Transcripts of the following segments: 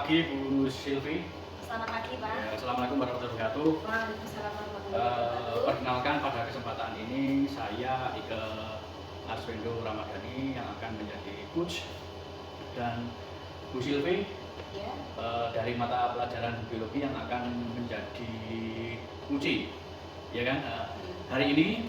pagi Bu Silvi. Selamat pagi Pak. Ya, Assalamualaikum warahmatullahi wabarakatuh. Waalaikumsalam warahmatullahi wabarakatuh. Perkenalkan pada kesempatan ini saya Ike Arswendo Ramadhani yang akan menjadi coach, dan Bu Silvi Ya. Dari mata pelajaran biologi yang akan menjadi UC, ya kan? Hari ini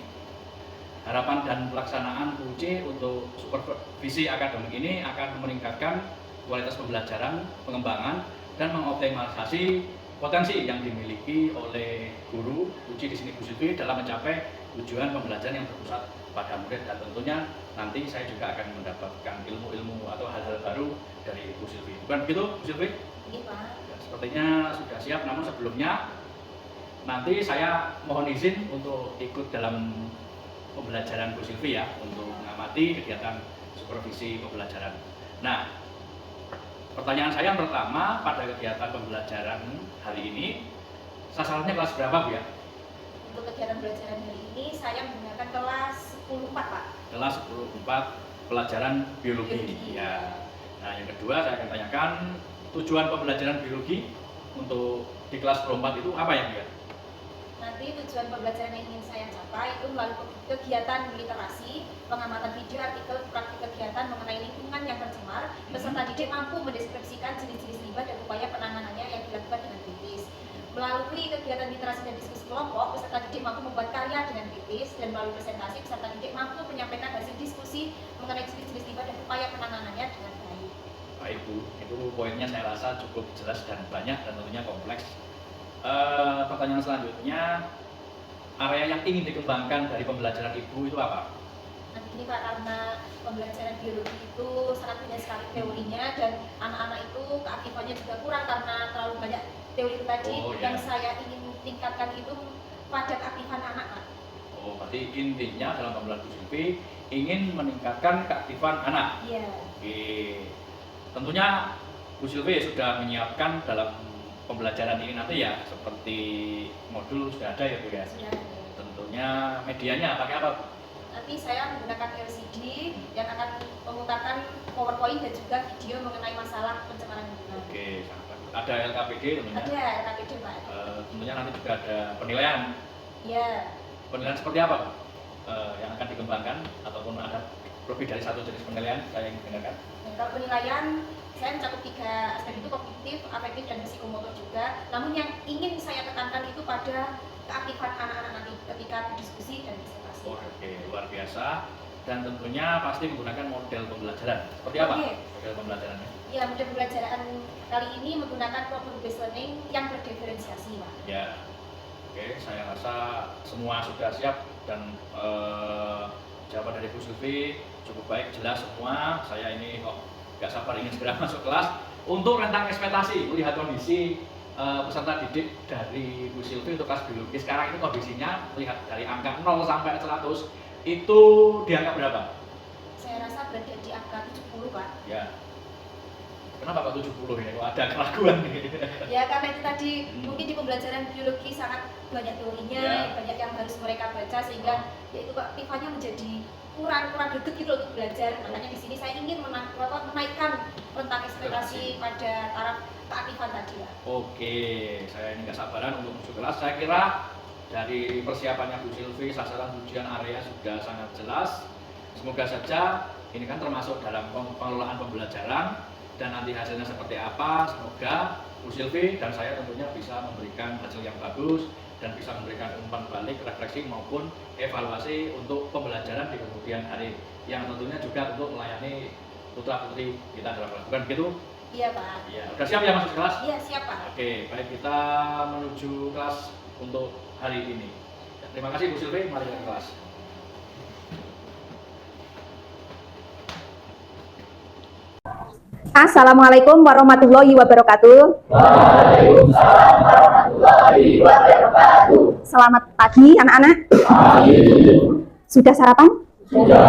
harapan dan pelaksanaan UC untuk supervisi akademik ini akan meningkatkan kualitas pembelajaran, pengembangan, dan mengoptimalisasi potensi yang dimiliki oleh guru UC di sini Bu Silvi dalam mencapai tujuan pembelajaran yang berpusat pada murid, dan tentunya nanti saya juga akan mendapatkan ilmu-ilmu atau hal-hal baru dari Bu Silvi. Bukan begitu Bu Silvi? Iya Pak. Ya, sepertinya sudah siap, namun sebelumnya nanti saya mohon izin untuk ikut dalam pembelajaran Bu Silvi ya, untuk mengamati kegiatan supervisi pembelajaran. Nah, pertanyaan saya yang pertama, pada kegiatan pembelajaran hari ini sasarannya kelas berapa Bu ya? Untuk kegiatan pembelajaran hari ini saya menggunakan kelas 10 Pak. Kelas 10-4 pelajaran biologi. Ya. Nah, yang kedua saya akan tanyakan tujuan pembelajaran biologi untuk di kelas 10-4 itu apa ya Bu ya? Nanti tujuan pembelajaran yang ingin saya capai itu melalui kegiatan literasi, pengamatan video, artikel, praktik kegiatan mengenai lingkungan yang tercemar. Peserta didik mampu mendeskripsikan jenis-jenis limbah dan upaya penanganannya yang dilakukan dengan kritis. Melalui kegiatan literasi dan diskusi kelompok, peserta didik mampu membuat karya dengan kritis, dan melalui presentasi, peserta didik mampu menyampaikan hasil diskusi mengenai jenis-jenis limbah dan upaya penanganannya dengan baik. Baik Bu, itu poinnya saya rasa cukup jelas dan banyak dan tentunya kompleks. Pertanyaan selanjutnya, area yang ingin dikembangkan dari pembelajaran Ibu itu apa? Nah begini Pak, karena pembelajaran biologi itu sangat banyak sekali teorinya, dan anak-anak itu keaktifannya juga kurang karena terlalu banyak teori itu tadi. Yang saya ingin tingkatkan itu pada keaktifan anak Pak. Oh, berarti intinya dalam pembelajaran Bu Silvi ingin meningkatkan keaktifan anak. Iya. Oke. Tentunya Bu Silvi sudah menyiapkan dalam pembelajaran ini nanti ya, seperti modul sudah ada ya Bu ya? Sudah ada. Tentunya medianya pakai apa Bu? Nanti saya menggunakan LCD yang akan memutarkan PowerPoint dan juga video mengenai masalah pencemaran lingkungan. Oke, sangat bagus. Ada LKPD tentunya? Ada LKPD Pak. Tentunya nanti juga ada penilaian. Iya. Penilaian seperti apa Bu? Yang akan dikembangkan, ataupun ada lebih dari satu jenis penilaian saya ingin dengarkan? Kalau penilaian, saya mencakup 3 aspek itu: kognitif, afektif, dan psikomotor juga. Namun yang ingin saya tekankan itu pada keaktifan anak-anak nanti ketika berdiskusi dan presentasi. Oke, luar biasa. Dan tentunya pasti menggunakan model pembelajaran. Seperti apa model pembelajarannya? Ya, model pembelajaran kali ini menggunakan problem based learning yang berdiferensiasi Pak. Ya, oke, saya rasa semua sudah siap, dan jawaban dari Bu Silvi cukup baik, jelas semua. Saya ini kok gak sabar ingin segera masuk kelas. Untuk rentang ekspektasi, melihat kondisi peserta didik dari Bu Silvi untuk kelas biologi sekarang ini, kondisinya melihat dari angka 0 sampai 100 itu di angka berapa? Saya rasa berada di angka 70 Pak. Ya. Kenapa kok 70 ya? Kok ada keraguan nih? Ya karena itu tadi mungkin di pembelajaran biologi sangat banyak teorinya, banyak yang harus mereka baca, sehingga ya itu keaktifannya menjadi kurang greget gitu untuk belajar. Makanya di sini saya ingin menaikkan rentang ekspektasi pada taraf keaktifan tadi ya. Oke, saya ini nggak sabaran untuk masuk kelas. Saya kira dari persiapannya Bu Silvi, sasaran ujian area sudah sangat jelas. Semoga saja ini kan termasuk dalam pengelolaan pembelajaran, dan nanti hasilnya seperti apa, semoga Bu Silvi dan saya tentunya bisa memberikan hasil yang bagus dan bisa memberikan umpan balik, refleksi maupun evaluasi untuk pembelajaran di kemudian hari, yang tentunya juga untuk melayani putra putri kita dalam kelas. Bukan begitu? Iya Pak. Iya, udah siap ya masuk kelas? Iya siap Pak. Oke, baik, kita menuju kelas untuk hari ini. Terima kasih Bu Silvi, mari ke kelas. Assalamualaikum warahmatullahi wabarakatuh. Waalaikumsalam warahmatullahi wabarakatuh. Selamat pagi anak-anak. Sudah sarapan? Sudah.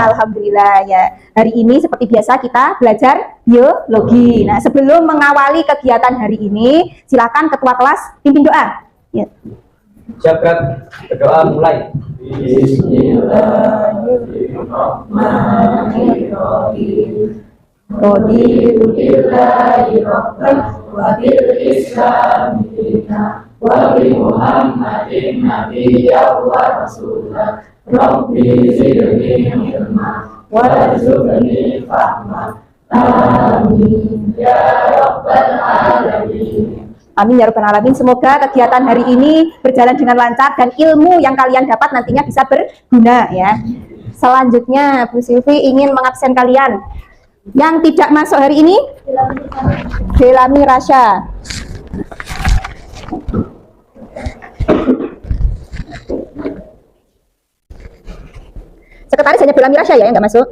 Alhamdulillah ya. Hari ini seperti biasa kita belajar biologi. Nah, sebelum mengawali kegiatan hari ini, silakan ketua kelas pimpin doa. Ya. Jagat berdoa mulai. Bismillahirrahmanirrahim. Raditu billahi rabban wa bil islam dina wa bi Muhammadin nabiyyan wa rasulah. Rabbi zidni ilma warzuqni fahma. Amin ya rabbal alamin. Amin ya rabbal alamin. Semoga kegiatan hari ini berjalan dengan lancar dan ilmu yang kalian dapat nantinya bisa berguna ya. Selanjutnya Bu Silvi ingin mengabsen kalian. Yang tidak masuk hari ini Belami Rasya. Sekretaris hanya Belami Rasya ya yang nggak masuk.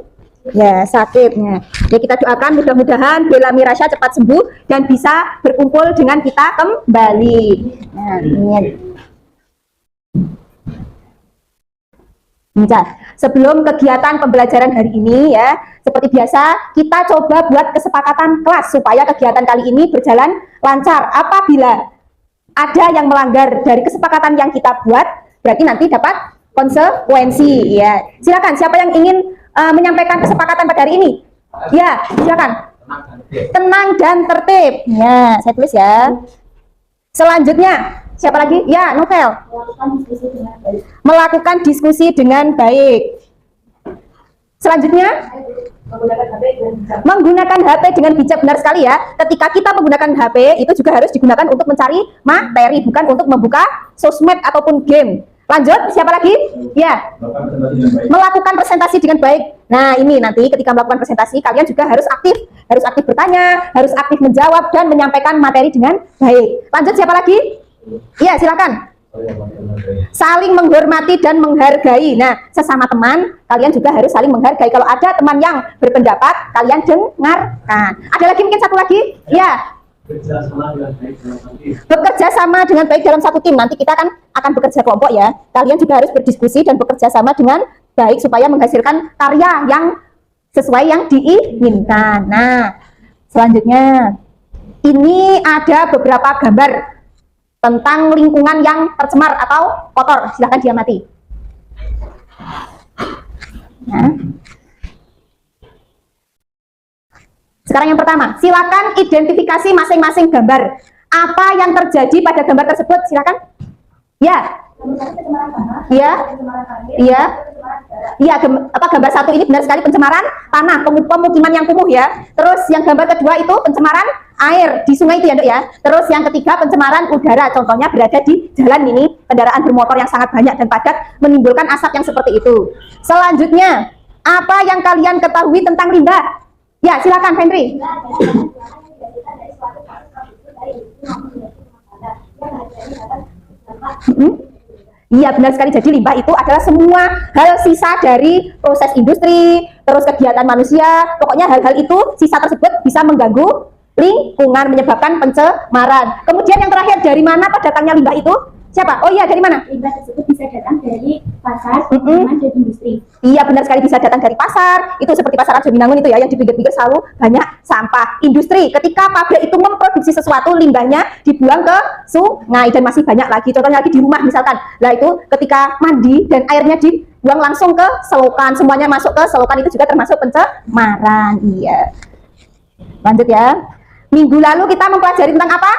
Ya, sakitnya. Ya, kita doakan mudah-mudahan Belami Rasya cepat sembuh dan bisa berkumpul dengan kita kembali. Nah, sebelum kegiatan pembelajaran hari ini ya, seperti biasa kita coba buat kesepakatan kelas supaya kegiatan kali ini berjalan lancar. Apabila ada yang melanggar dari kesepakatan yang kita buat, berarti nanti dapat konsekuensi ya. Silakan siapa yang ingin menyampaikan kesepakatan pada hari ini? Ya, silakan. Tenang dan tertib. Ya, saya tulis ya. Selanjutnya, siapa lagi? Ya, Novel. Melakukan diskusi dengan baik. Selanjutnya, menggunakan HP dengan bijak. Benar sekali ya. Ketika kita menggunakan HP, itu juga harus digunakan untuk mencari materi, bukan untuk membuka sosmed ataupun game. Lanjut, siapa lagi? Ya, melakukan presentasi dengan baik. Nah, ini nanti ketika melakukan presentasi, kalian juga harus aktif bertanya, harus aktif menjawab dan menyampaikan materi dengan baik. Lanjut, siapa lagi? Ya, silakan. Saling menghormati dan menghargai. Nah, sesama teman, kalian juga harus saling menghargai. Kalau ada teman yang berpendapat, kalian dengarkan. Ada lagi mungkin satu lagi? Ya. Bekerja sama dengan baik dalam satu tim. Nanti kita akan bekerja kelompok ya. Kalian juga harus berdiskusi dan bekerja sama dengan baik supaya menghasilkan karya yang sesuai yang diinginkan. Nah, selanjutnya ini ada beberapa gambar tentang lingkungan yang tercemar atau kotor. Silahkan diamati. Nah. Sekarang yang pertama, silakan identifikasi masing-masing gambar. Apa yang terjadi pada gambar tersebut? Silakan. Ya. Iya. Iya. Iya, gambar satu ini benar sekali pencemaran tanah, pemukiman yang kumuh ya. Terus yang gambar kedua itu pencemaran air di sungai itu ya, Dok ya. Terus yang ketiga pencemaran udara. Contohnya berada di jalan ini, kendaraan bermotor yang sangat banyak dan padat menimbulkan asap yang seperti itu. Selanjutnya, apa yang kalian ketahui tentang limbah? Ya, silakan Henry. Iya, benar sekali. Jadi limbah itu adalah semua hal sisa dari proses industri, terus kegiatan manusia. Pokoknya hal-hal itu, sisa tersebut bisa mengganggu lingkungan, menyebabkan pencemaran. Kemudian yang terakhir, dari mana datangnya limbah itu? Siapa? Oh iya, dari mana? Limbah tersebut bisa datang dari pasar, dan industri. Iya, benar sekali, bisa datang dari pasar. Itu seperti pasar Arjobinangun itu ya, yang di pinggir-pinggir selalu banyak sampah. Industri, ketika pabrik itu memproduksi sesuatu, limbahnya dibuang ke sungai dan masih banyak lagi. Contohnya lagi di rumah misalkan. Nah, itu ketika mandi dan airnya dibuang langsung ke selokan, semuanya masuk ke selokan, itu juga termasuk pencemaran. Iya. Lanjut ya. Minggu lalu kita mempelajari tentang apa?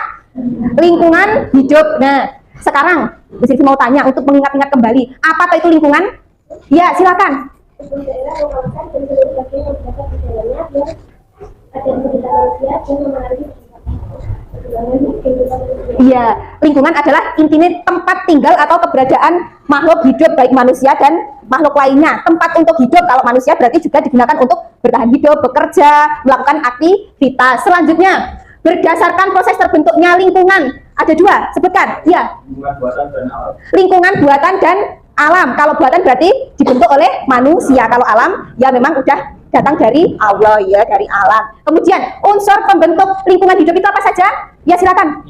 Lingkungan hidup. Nah, sekarang Bu Silvi mau tanya untuk mengingat-ingat kembali, apa itu lingkungan? Ya, silakan. Iya, lingkungan adalah intinya tempat tinggal atau keberadaan makhluk hidup, baik manusia dan makhluk lainnya. Tempat untuk hidup, kalau manusia berarti juga digunakan untuk bertahan hidup, bekerja, melakukan aktivitas. Selanjutnya, berdasarkan proses terbentuknya lingkungan, ada dua, sebutkan. Ya. Lingkungan buatan dan alam. Kalau buatan berarti dibentuk oleh manusia. Kalau alam, ya memang udah datang dari Allah ya, dari alam. Kemudian unsur pembentuk lingkungan hidup itu apa saja? Ya silakan.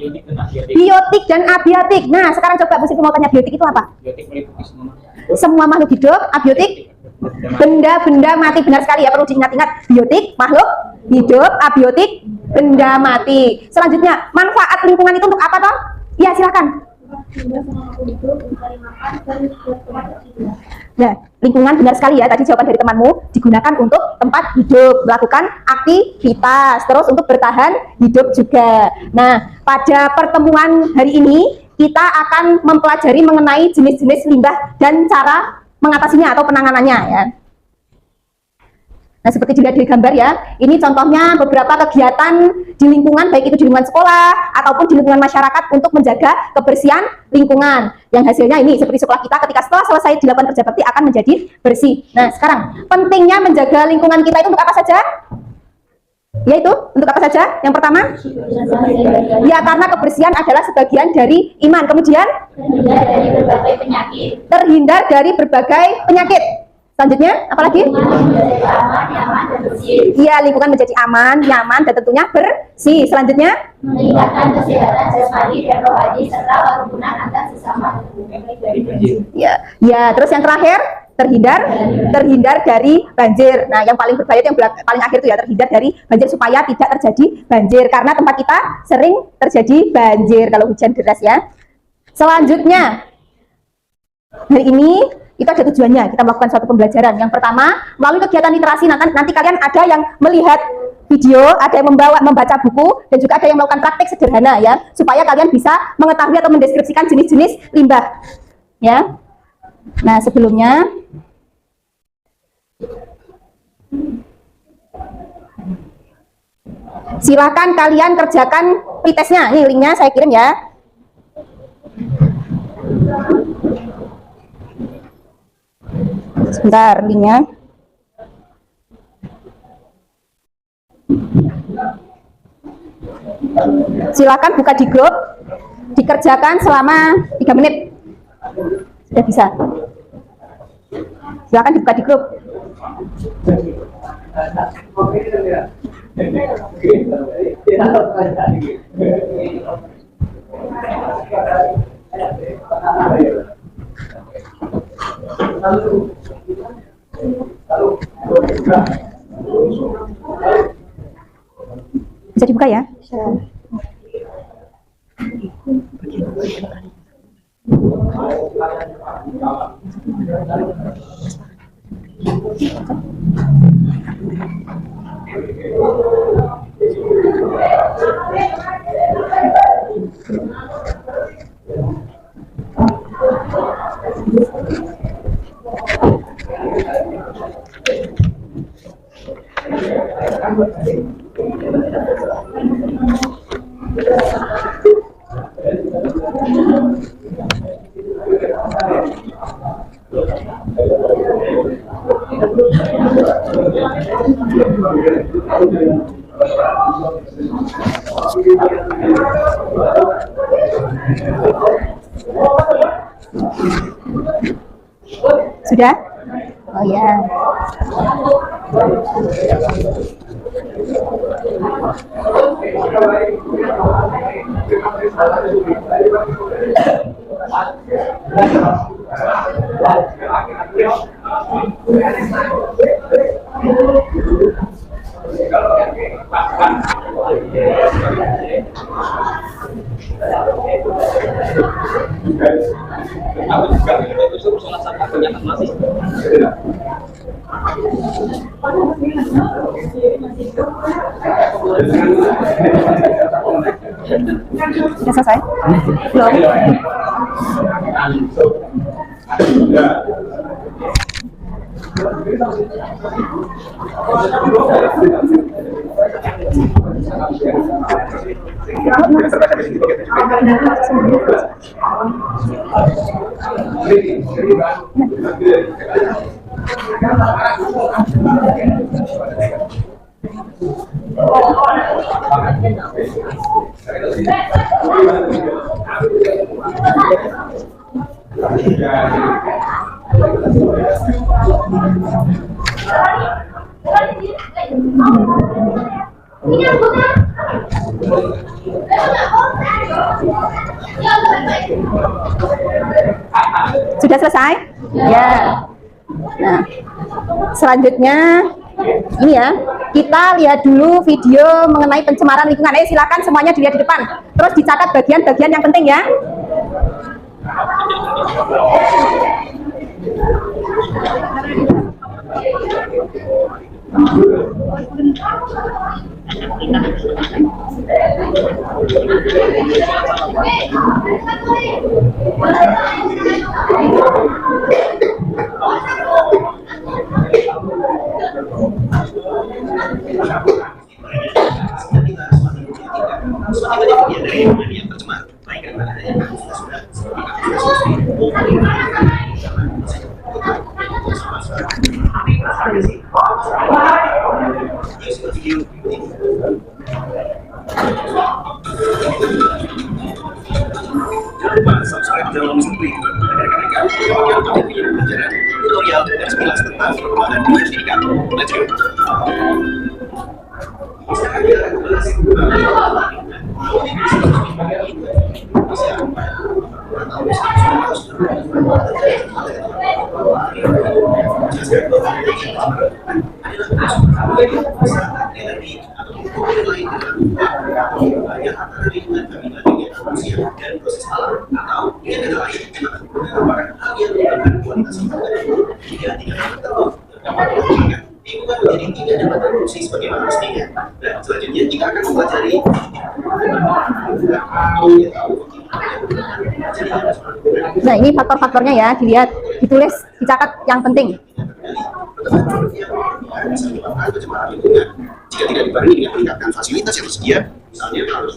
Biotik dan abiotik. Nah, sekarang coba Bu Silvi mau tanya, biotik itu apa? Biotik meliputi semua makhluk hidup. Abiotik benda-benda mati. Benar sekali ya, perlu diingat-ingat. Biotik makhluk hidup, abiotik benda mati. Selanjutnya, manfaat lingkungan itu untuk apa toh? Ya silakan. Nah, lingkungan, benar sekali ya, tadi jawaban dari temanmu, digunakan untuk tempat hidup, melakukan aktivitas, terus untuk bertahan hidup juga. Nah, pada pertemuan hari ini kita akan mempelajari mengenai jenis-jenis limbah dan cara mengatasinya atau penanganannya ya. Nah, seperti dilihat di gambar ya, ini contohnya beberapa kegiatan di lingkungan, baik itu di lingkungan sekolah ataupun di lingkungan masyarakat untuk menjaga kebersihan lingkungan. Yang hasilnya ini seperti sekolah kita ketika setelah selesai dilakukan kerja bakti akan menjadi bersih. Nah, sekarang pentingnya menjaga lingkungan kita itu untuk apa saja? Yaitu untuk apa saja? Yang pertama, ya karena kebersihan adalah sebagian dari iman. Kemudian terhindar dari berbagai penyakit. Selanjutnya, apalagi? Iya, lingkungan menjadi aman, nyaman, dan tentunya bersih. Selanjutnya, meningkatkan kesehatan jasmani dan rohani serta kerukunan antar sesama. ya, terus yang terakhir, terhindar dari banjir. Nah, yang paling berbahaya itu yang paling akhir itu ya, terhindar dari banjir supaya tidak terjadi banjir karena tempat kita sering terjadi banjir kalau hujan deras ya. Selanjutnya, hari ini itu ada tujuannya, kita melakukan suatu pembelajaran. Yang pertama, melalui kegiatan literasi, nanti kalian ada yang melihat video, ada yang membaca buku, dan juga ada yang melakukan praktek sederhana ya, supaya kalian bisa mengetahui atau mendeskripsikan jenis-jenis limbah ya. Nah, sebelumnya silakan kalian kerjakan pretestnya. Ini linknya saya kirim ya. Sebentar, linknya. Silakan buka di grup, dikerjakan selama 3 menit. Sudah bisa. Silakan dibuka di grup. Bisa dibuka ya? Sudah? Oh ya. Sudah selesai? Belum? Sudah selesai? Ya. Nah, selanjutnya ini ya, kita lihat dulu video mengenai pencemaran lingkungan. Ayo silakan semuanya dilihat di depan. Terus dicatat bagian-bagian yang penting ya. Subscribe channel Sentri agar tutorial dan sekilas tentang perkembangan pendidikan. Let's go. Selanjutnya jika akan mempelajari Nah, ini faktor-faktornya ya, dilihat, ditulis, dicatat yang penting. Jika tidak dibarengi dengan meningkatkan fasilitas yang tersedia, misalnya harus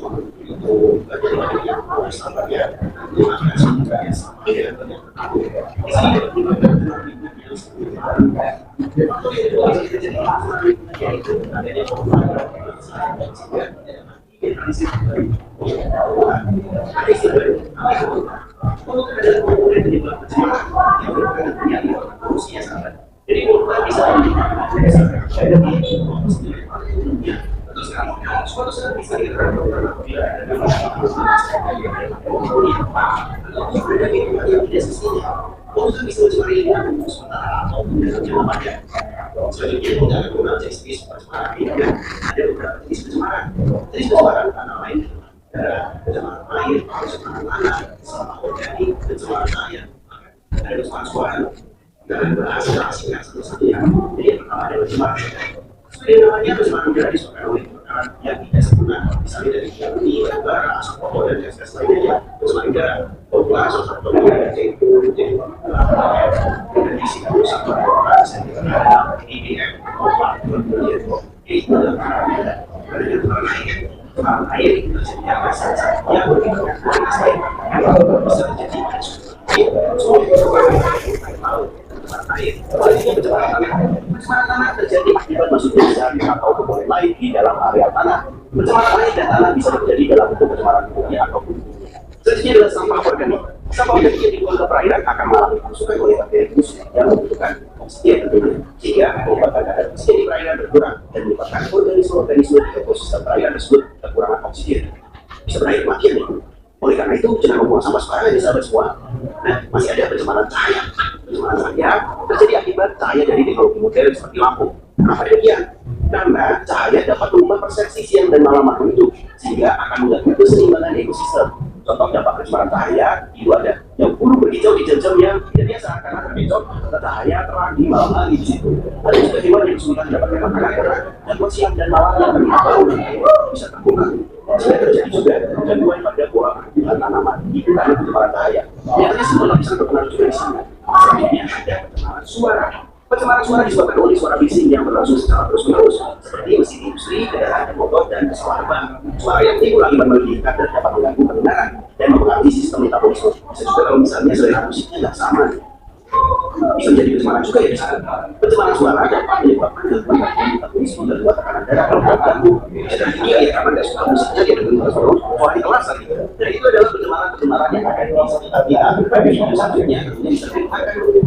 terjadi akibat masuknya zat atau komponen lain di dalam area tanah. Pencemaran air dan tanah bisa terjadi dalam bentuk pencemaran kimia ataupun selanjutnya adalah sampah organik. Sampah organik yang dibuang ke perairan akan mengalami kerusakan oleh bakteri khusus yang membutuhkan oksigen tentunya, sehingga kelembapan kadar oksigen di perairan berkurang dan menyebabkan organisme-organisme di ekosistem perairan tersebut kekurangan oksigen. Bisa berakhir kematian nih. Oleh karena itu, jangan membuang sampah sembarangan ya sahabat semua. Nah, masih ada pencemaran cahaya. Pencemaran cahaya terjadi akibat cahaya dari teknologi modern seperti lampu. Kenapa demikian? Karena cahaya dapat mengubah persepsi siang dan malam makhluk hidup, sehingga akan mengganggu keseimbangan ekosistem. Contoh dampak pencemaran cahaya itu ada yang bulu berhijau di jam-jam yang tidak biasa karena terbentuk cahaya terang di malam hari di situ. Ada juga hewan yang kesulitan mendapatkan makanan karena gangguan siang dan malam yang terlihat bau bisa terbuka. Jika terjadi juga gangguan pada buah dan tanaman itu karena pencemaran cahaya. Biasanya semua lapisan terpengaruh juga di sana. Selanjutnya ada pencemaran suara. Pencemaran suara disebabkan oleh suara bising yang berlangsung secara terus-menerus, seperti mesin industri, kendaraan motor, dan pesawat terbang. Suara yang timbul akibat meledikan dan dapat mengganggu pendengaran dan mempengaruhi sistem metabolisme. Bisa juga kalau misalnya selera musiknya nggak sama. Bisa menjadi pencemaran juga ya di sana. Pencemaran suara dapat menyebabkan gangguan metabolisme dan buat tekanan darah kalau terganggu. Dan ini ya karena nggak suka musiknya dia dengar terus suara di kelas lagi. Dan itu adalah pencemaran yang akan di sekitar kita. Selanjutnya tentunya bisa akan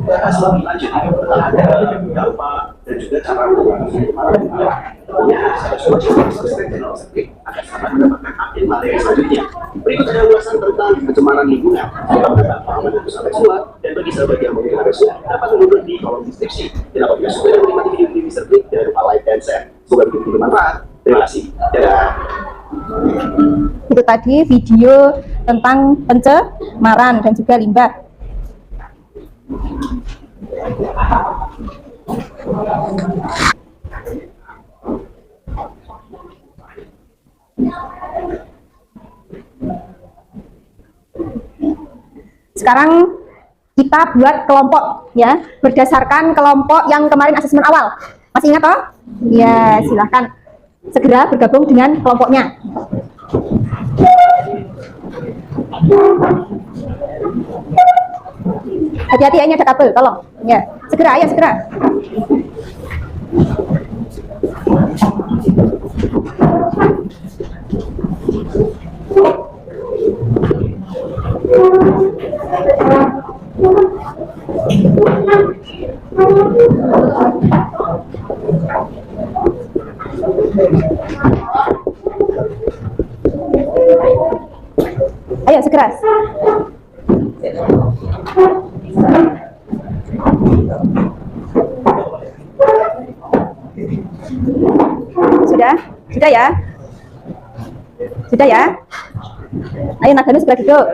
bahas lebih lanjut ada dampak dan juga cara mengatasi pencemaran lingkungan. Tentunya saya coba subscribe channel Sentri agar dapat mendapatkan update materi selanjutnya. Berikut ada ulasan tentang pencemaran lingkungan. Semoga paham dan sampai semua dan bagi sahabat yang memiliki resu dapat mengunduh di kolom deskripsi. Dan apabila suka dan menikmati video ini Mr. Klik, jangan lupa like dan share. Semoga video ini bermanfaat. Terima kasih. Dadah. Itu tadi video tentang pencemaran dan juga limbah. Sekarang kita buat kelompok ya, berdasarkan kelompok yang kemarin asesmen awal. Masih ingat toh? Ya, silahkan segera bergabung dengan kelompoknya. Hati-hati ya, ini ada kabel, tolong. Ya, segera, ayo segera. Ayo segera. Sudah ya? Sudah ya? Ayo Naganu segera duduk.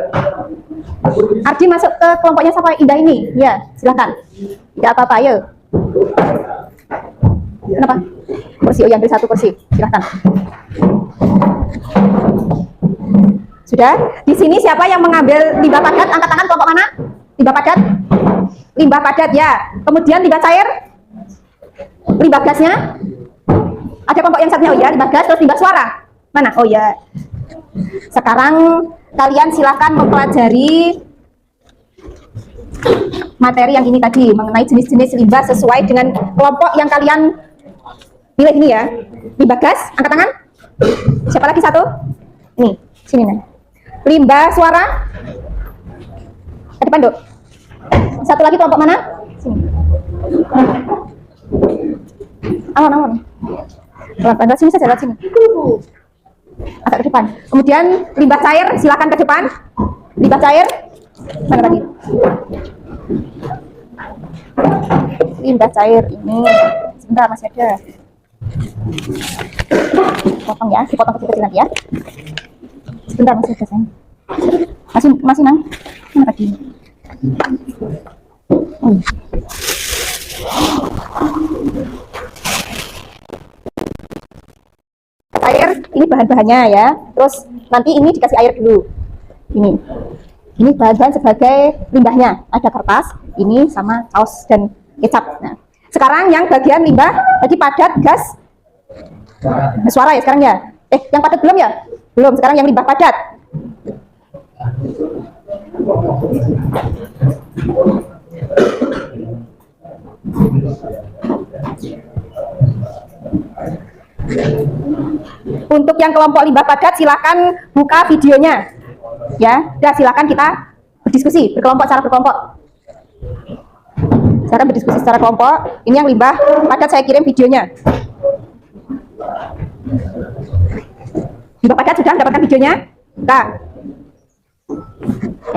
Ardi masuk ke kelompoknya siapa Indah ini? Ya, silahkan. Tidak apa-apa, ayo. Kenapa? Kursi, oh yang beri 1 kursi, silahkan. Sudah? Di sini siapa yang mengambil limbah padat? Angkat tangan, kelompok mana? Limbah padat? Limbah padat ya. Kemudian limbah cair? Limbah gasnya? Ada kelompok yang satunya, oh ya, limbah gas, terus limbah suara. Mana? Oh ya. Sekarang kalian silahkan mempelajari materi yang ini tadi mengenai jenis-jenis limbah sesuai dengan kelompok yang kalian pilih ini ya. Limbah gas, angkat tangan. Siapa lagi satu? Nih, sini nih. Limbah suara. Di depan, Dok. Satu lagi kelompok mana? Sini. Awan. Pelan-pelan, sini saja, lewat sini. Agak ke depan. Kemudian limbah cair, silakan ke depan. Limbah cair. Mana tadi? Limbah cair ini. Sebentar, masih ada. Potong ya, dipotong kecil-kecil nanti ya. Sebentar, masih ada sayang. Masih Nang. Mana tadi? Air, ini bahan-bahannya ya. Terus nanti ini dikasih air dulu. Ini bahan-bahan sebagai limbahnya. Ada kertas, ini sama saus dan kecap. Nah, sekarang yang bagian limbah tadi padat, gas, suara ya sekarang ya. Yang padat belum ya? Belum. Sekarang yang limbah padat. Untuk yang kelompok limbah padat silakan buka videonya. Ya, udah silakan kita berdiskusi berkelompok secara berkelompok. Silakan berdiskusi secara kelompok. Ini yang limbah padat saya kirim videonya. Limbah padat sudah mendapatkan videonya? Buka.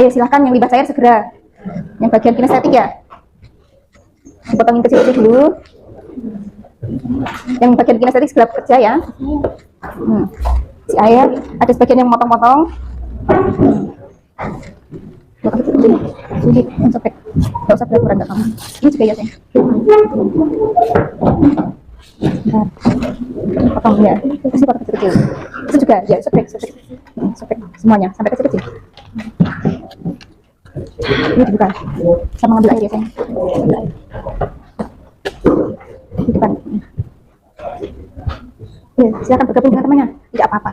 Ayo silakan yang limbah cair segera. Yang bagian kinestetik ya. Dipotongin kecil-kecil dulu. Yang bagian kinestetik segera bekerja ya. Si air ada sebagian yang motong-motong. Sulit, sobek. Gak usah berat-berat gak kamu. Ini juga ya sayang. Potong ya. Kasih potong kecil-kecil. Itu juga ya, sobek semuanya sampai kecil-kecil. Ini dibuka. Sama ngambil air ya sayang. Ambil air. Di depan. Ya, silakan bergabung dengan temannya. Tidak apa-apa.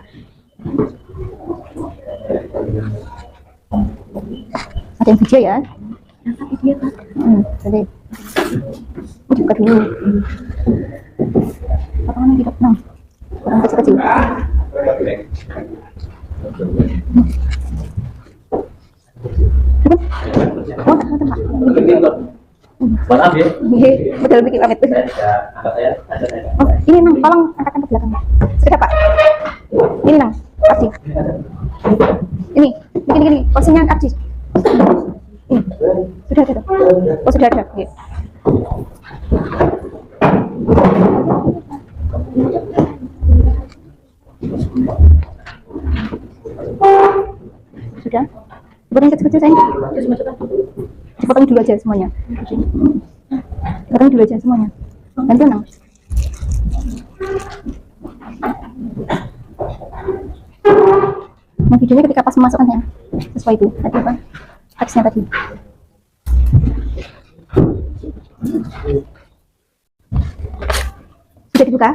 Ada yang video ya? Video Pak. Jadi dibuka dulu. Potongannya tidak tenang. Kurang kecil-kecil. Maaf ya. Betul bikin pamit. Oh, ini Nang, tolong angkatkan ke belakang. Sudah Pak. Ini Nang, Ardi. Ini, gini, posisinya Ardi. Ini, sudah ada. Oh sudah ada. Ya. Sudah. Potong kecil-kecil sayang. Dipotong dulu aja semuanya. Potong dulu aja semuanya. Nanti menang. Nah, videonya ketika pas memasukkannya sesuai itu tadi apa teksnya tadi. Sudah dibuka?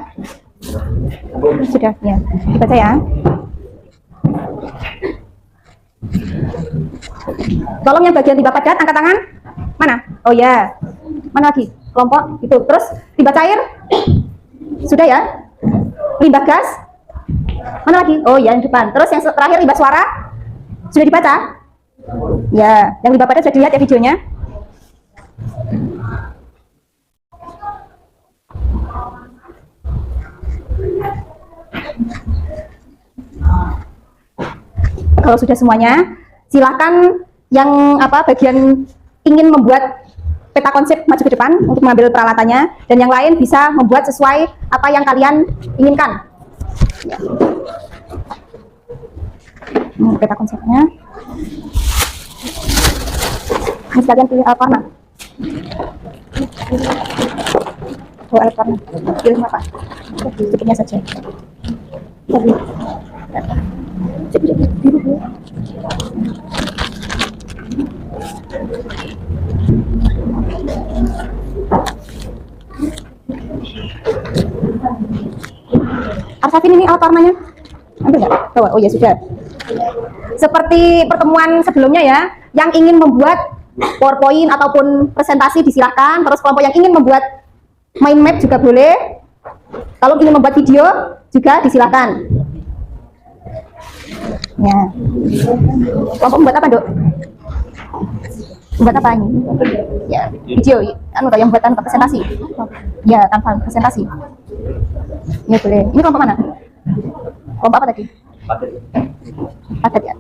Sudah, ya. Dibaca ya. Tolong yang bagian tiba padat angkat tangan. Mana? Oh ya. Mana lagi? Kelompok itu. Terus tiba cair? Sudah ya? Limbah gas? Mana lagi? Oh ya, yang depan. Terus yang terakhir limbah suara? Sudah dibaca? Ya, yang limbah padat sudah dilihat ya videonya? Kalau sudah semuanya, silakan yang bagian ingin membuat peta konsep maju ke depan untuk mengambil peralatannya, dan yang lain bisa membuat sesuai apa yang kalian inginkan. Ya. Peta konsepnya. Ini sekalian pilih warna. Oh, warna. Pilih apa? Sedikitnya saja. Biru. Arsafin ini alat warnanya? Ambil nggak? Oh ya sudah. Seperti pertemuan sebelumnya ya, yang ingin membuat PowerPoint ataupun presentasi disilahkan. Terus kelompok yang ingin membuat mind map juga boleh. Kalau ingin membuat video juga disilahkan. Ya. Kelompok membuat apa, Dok? Membuat apa ini? Ya, video. Yang buatan presentasi. Ya, tanpa presentasi. Ya boleh. Ini kelompok mana? Kelompok apa tadi? Padat ya.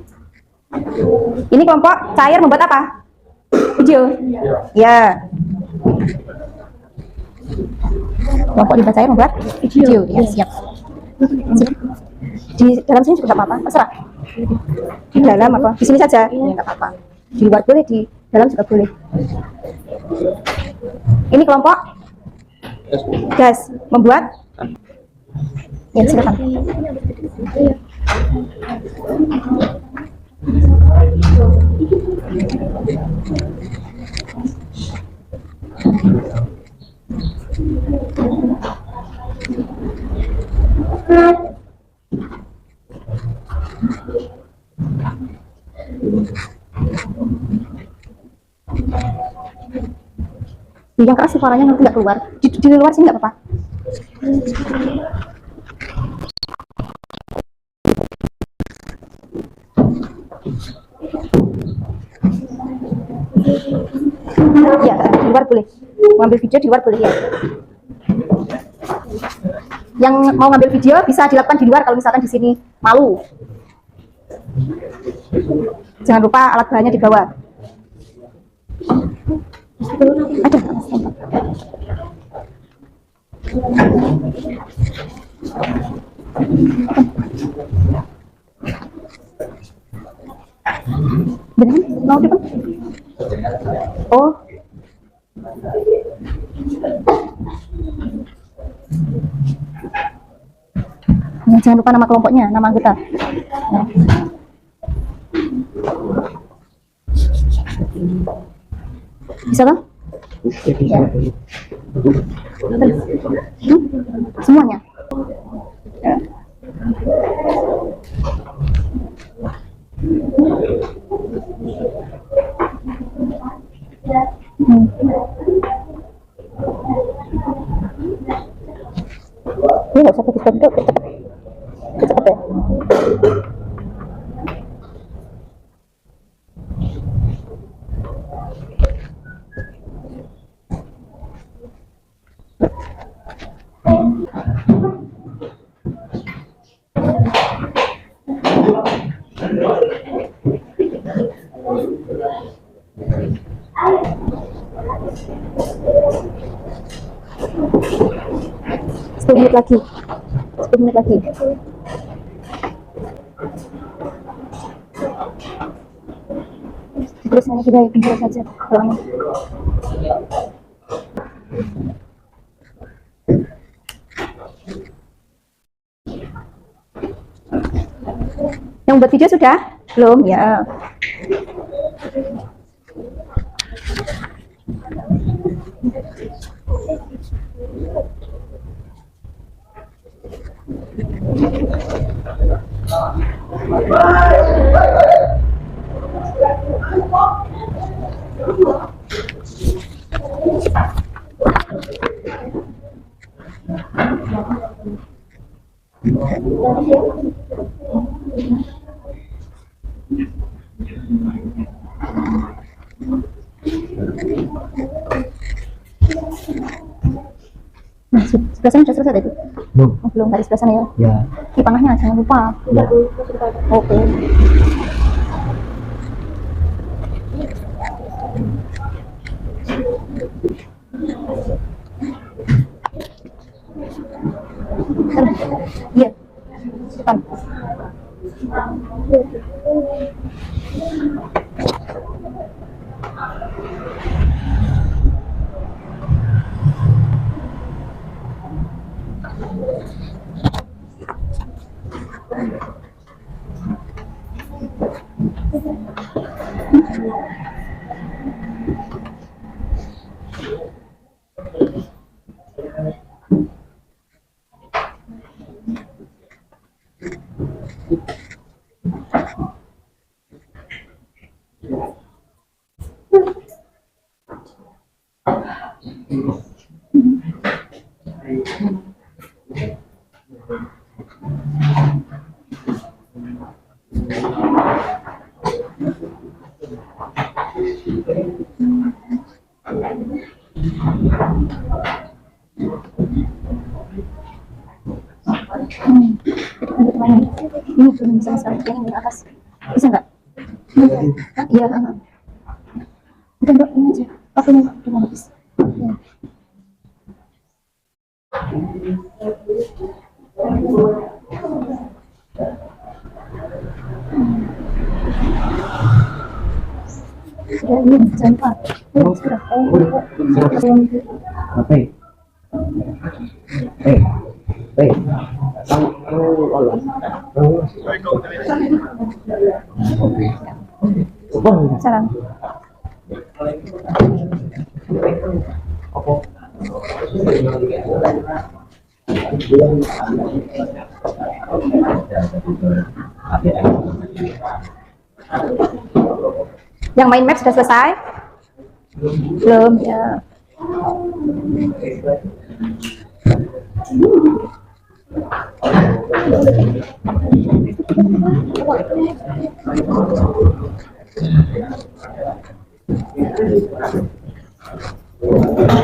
Ini kelompok cair membuat apa? Video. Ya. Kelompok limbah cair membuat video. Ya, siap. Di dalam sini juga nggak apa-apa, terserah. Di dalam apa? Di sini saja. Ya, nggak apa-apa. Di luar boleh, di dalam juga boleh. Ini kelompok gas membuat. Ya, silakan. Yang keras suaranya nanti nggak keluar. Di luar sini nggak apa-apa. Ya, di luar boleh. Ngambil video di luar boleh ya. Yang mau ngambil video bisa dilakukan di luar kalau misalkan di sini malu. Jangan lupa alat bahannya dibawa. Ada. Benar? Mau depan? Oh. Ya, jangan lupa nama kelompoknya, nama anggota. Ya. Bisa kan? Ya. Semuanya. Ya. Ini nggak usah fokus itu, cepet ya. Menit lagi. 10 menit lagi. Terus hanya video saja. buat video sudah? Belum ya. Nah, sebelah sana sudah selesai tadi? Belum. Oh, belum, dari sebelah sana ya? Ya. Di panahnya jangan lupa. Ya. Oke. Iya. Depan. Ini belum bisa sekali, yang di atas bisa nggak? Iya. Udah dok, ini aja. Pakainya udah habis. Ya. Sudah ini jangan Pak. Sudah. Oke. Salam. Yang main map sudah selesai? Belum ya.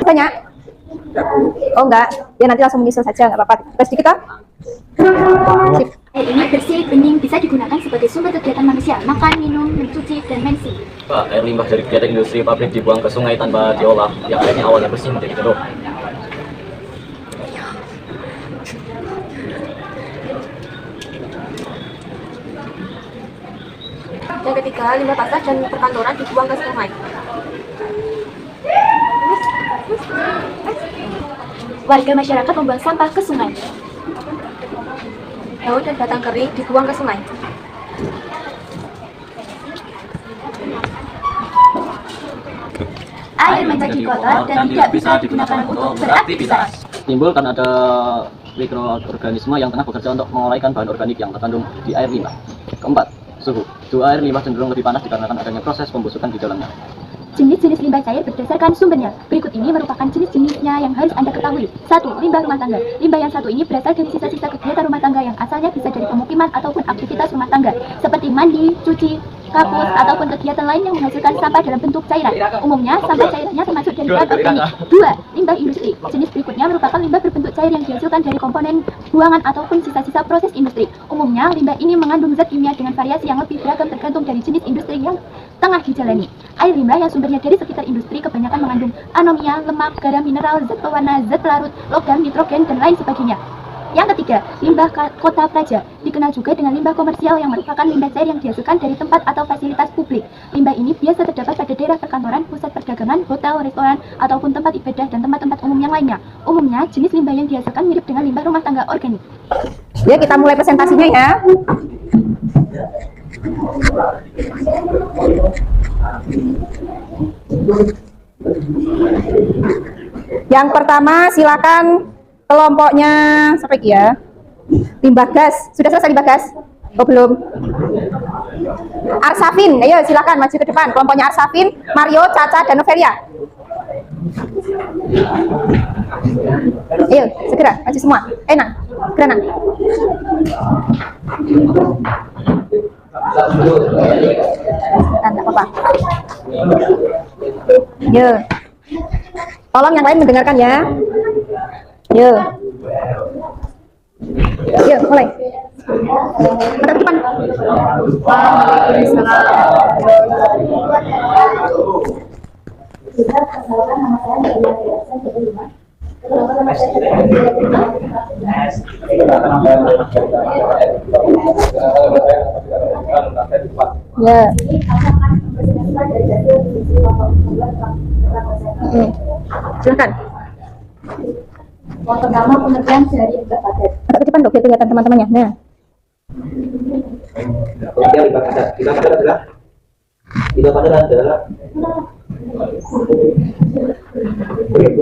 Banyak? Oh enggak, ya nanti langsung menyusul saja, nggak apa-apa. Terus sedikit toh? Sip. Air ini bersih, bening, bisa digunakan sebagai sumber kegiatan manusia, makan, minum, mencuci, dan mensi. Pak, air limbah dari kegiatan industri pabrik dibuang ke sungai tanpa diolah, yang airnya awalnya bersih menjadi keruh. Yang ketiga, limbah pasar dan perkantoran dibuang ke sungai. Warga masyarakat membuang sampah ke sungai. Daun dan batang kering dibuang ke sungai. Air menjadi kotor dan tidak bisa digunakan untuk beraktivitas. Timbul karena ada mikroorganisme yang tengah bekerja untuk mengolahkan bahan organik yang terkandung di air limbah. Keempat, suhu. Suhu air limbah cenderung lebih panas dikarenakan adanya proses pembusukan di dalamnya. Jenis-jenis limbah cair berdasarkan sumbernya. Berikut ini merupakan jenis-jenisnya yang harus Anda ketahui. 1. Limbah rumah tangga. Limbah yang satu ini berasal dari sisa-sisa kegiatan rumah tangga yang asalnya bisa dari pemukiman ataupun aktivitas rumah tangga, seperti mandi, cuci, kapus, ataupun kegiatan lain yang menghasilkan sampah dalam bentuk cairan. Umumnya, sampah cairannya termasuk dari bahan organik. 2. Limbah industri. Jenis berikutnya merupakan limbah berbentuk cair yang dihasilkan dari komponen buangan ataupun sisa-sisa proses industri. Umumnya, limbah ini mengandung zat kimia dengan variasi yang lebih beragam tergantung dari jenis industri yang tengah dijalani. Air limbah yang sumbernya dari sekitar industri kebanyakan mengandung anomia, lemak, garam mineral, zat pewarna, zat pelarut, logam, nitrogen, dan lain sebagainya. Yang ketiga, limbah kota praja. Dikenal juga dengan limbah komersial yang merupakan limbah cair yang dihasilkan dari tempat atau fasilitas publik. Limbah ini biasa terdapat pada daerah perkantoran, pusat perdagangan, hotel, restoran, ataupun tempat ibadah dan tempat-tempat umum yang lainnya. Umumnya, jenis limbah yang dihasilkan mirip dengan limbah rumah tangga organik. Ya, kita mulai presentasinya ya. Yang pertama silakan kelompoknya siapa lagi ya? Limbah gas. Sudah selesai limbah gas? Oh belum. Arsafin, ayo silakan maju ke depan. Kelompoknya Arsafin, Mario, Caca, dan Novelia. Ayo segera maju semua. Nang, segera Nang. Tidak apa-apa. Yo. Tolong yang lain mendengarkan ya. Yo. Yo, mulai. Ada depan. Ya. Silakan. Yang pertama pengertian dari limbah padat. Agak ke depan dong biar kelihatan teman-temannya. Nah. Pengertian limbah padat. Limbah padat adalah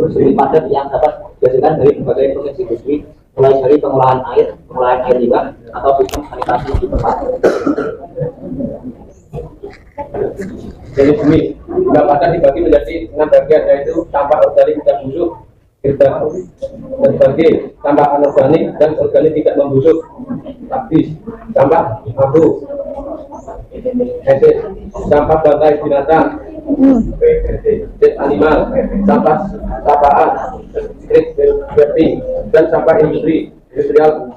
sumber padat yang dapat dihasilkan dari berbagai proses industri, mulai dari pengolahan air limbah atau sistem sanitasi di tempat. Jadi limbah padat dibagi menjadi 6 bagian, yaitu sampah organik dan busuk, dan sebagai sampah anorganik dan organik tidak membusuk, habis sampah abu, sampah bangkai binatang, animal, sampah sampaan, dan sampah industrial.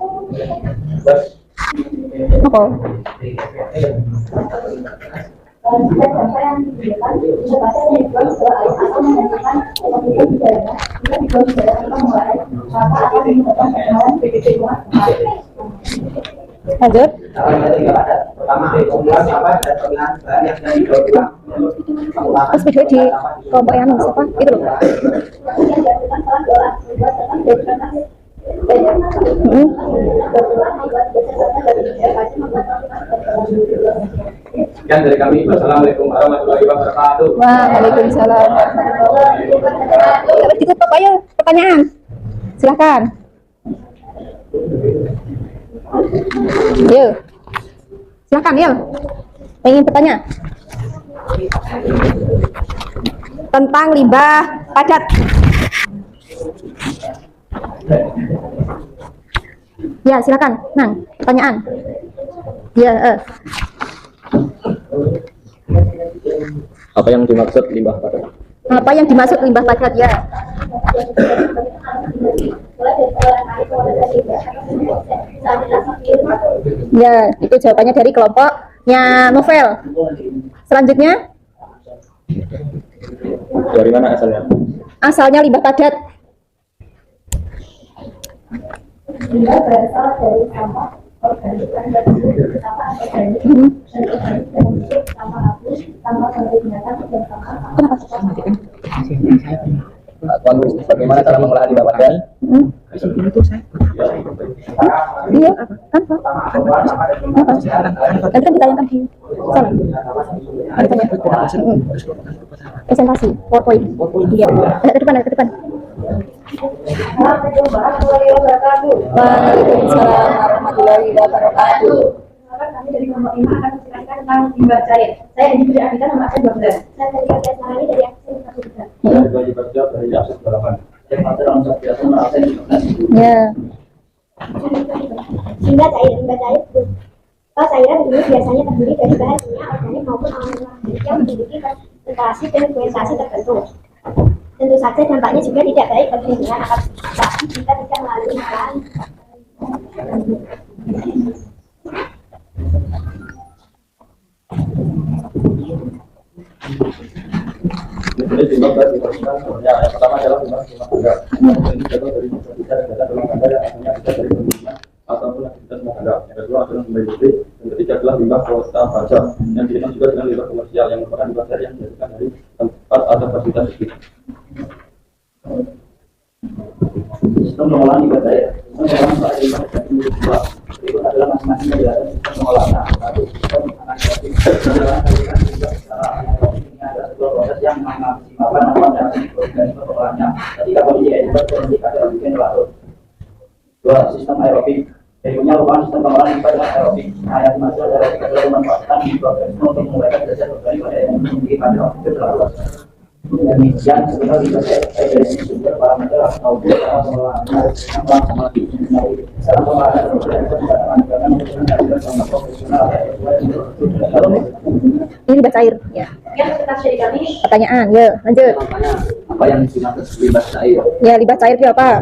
Lanjut. Terus video di kelompok yang siapa? Itu loh. Sekian dari kami. Wassalamualaikum warahmatullahi wabarakatuh. Waalaikumsalam. Dapat ditutup, ayo pertanyaan. Silakan. Yuk. Silakan, yuk. Ingin bertanya tentang limbah padat. Ya, silakan. Nang, pertanyaan. Ya, Apa yang dimaksud limbah padat? Apa yang dimaksud limbah padat ya? Ya, itu jawabannya dari kelompoknya Novel. Selanjutnya, Dari mana asalnya? asalnya limbah padat. Limbah berasal dari sampah organik dan sampah anorganik dan organik dan busuk, sampah abu, sampah bangkai binatang dan Bagaimana cara pengolahan limbah padat? Iya, kan Pak? Nanti kan ditayangkan di sana. Presentasi, PowerPoint. Iya, ke depan, ke depan. Waalaikumsalam warahmatullahi wabarakatuh. Kami dari kelompok 5 akan menjelaskan tentang limbah cair. Saya Edi Putri Abita, nomor absen 12. Saya dari Kabinet Marani dari absen 43. Ya. Limbah cair berupa cairan ini biasanya terdiri dari bahan kimia organik maupun anorganik yang memiliki konsentrasi dan frekuensi tertentu. Tentu saja dampaknya juga tidak baik bagi lingkungan apabila kita tidak melalui pengolahan. Jadi limbah padat dimaksudkan sebenarnya yang pertama adalah limbah padat. Yang kedua dari data rumah tangga yang asalnya tidak dari penggunaan ataupun aktivitas rumah tangga. Yang kedua adalah limbah industri. Yang ketiga adalah limbah kota baja. Yang kelima juga dengan limbah komersial yang merupakan limbah cair yang dihasilkan dari tempat atau fasilitas publik. Sistem pengolahan limbah cair. Sistem pengolahan limbah cair berikut adalah masing-masing penjelasan sistem pengolahan. Satu, sistem anaerobik. Ini adalah sebuah proses yang memaksimalkan manfaat dari organisme pengolahnya ketika kondisi aerob kondisi anaerobik larut. Dua, sistem aerobik. Berikutnya merupakan sistem pengolahan pada aerobik. Yang dimaksud aerobik adalah memanfaatkan mikroorganisme untuk menguraikan zat organik pada yang memiliki anaerobik larut. Demikian sebenarnya bisa saya dari sumber parameter atau pengolahan sama lagi. Salah pengolahan Ini limbah cair. Ya. Pertanyaan, ya lanjut. Apa yang dimaksud limbah cair? Ya, limbah cair itu apa?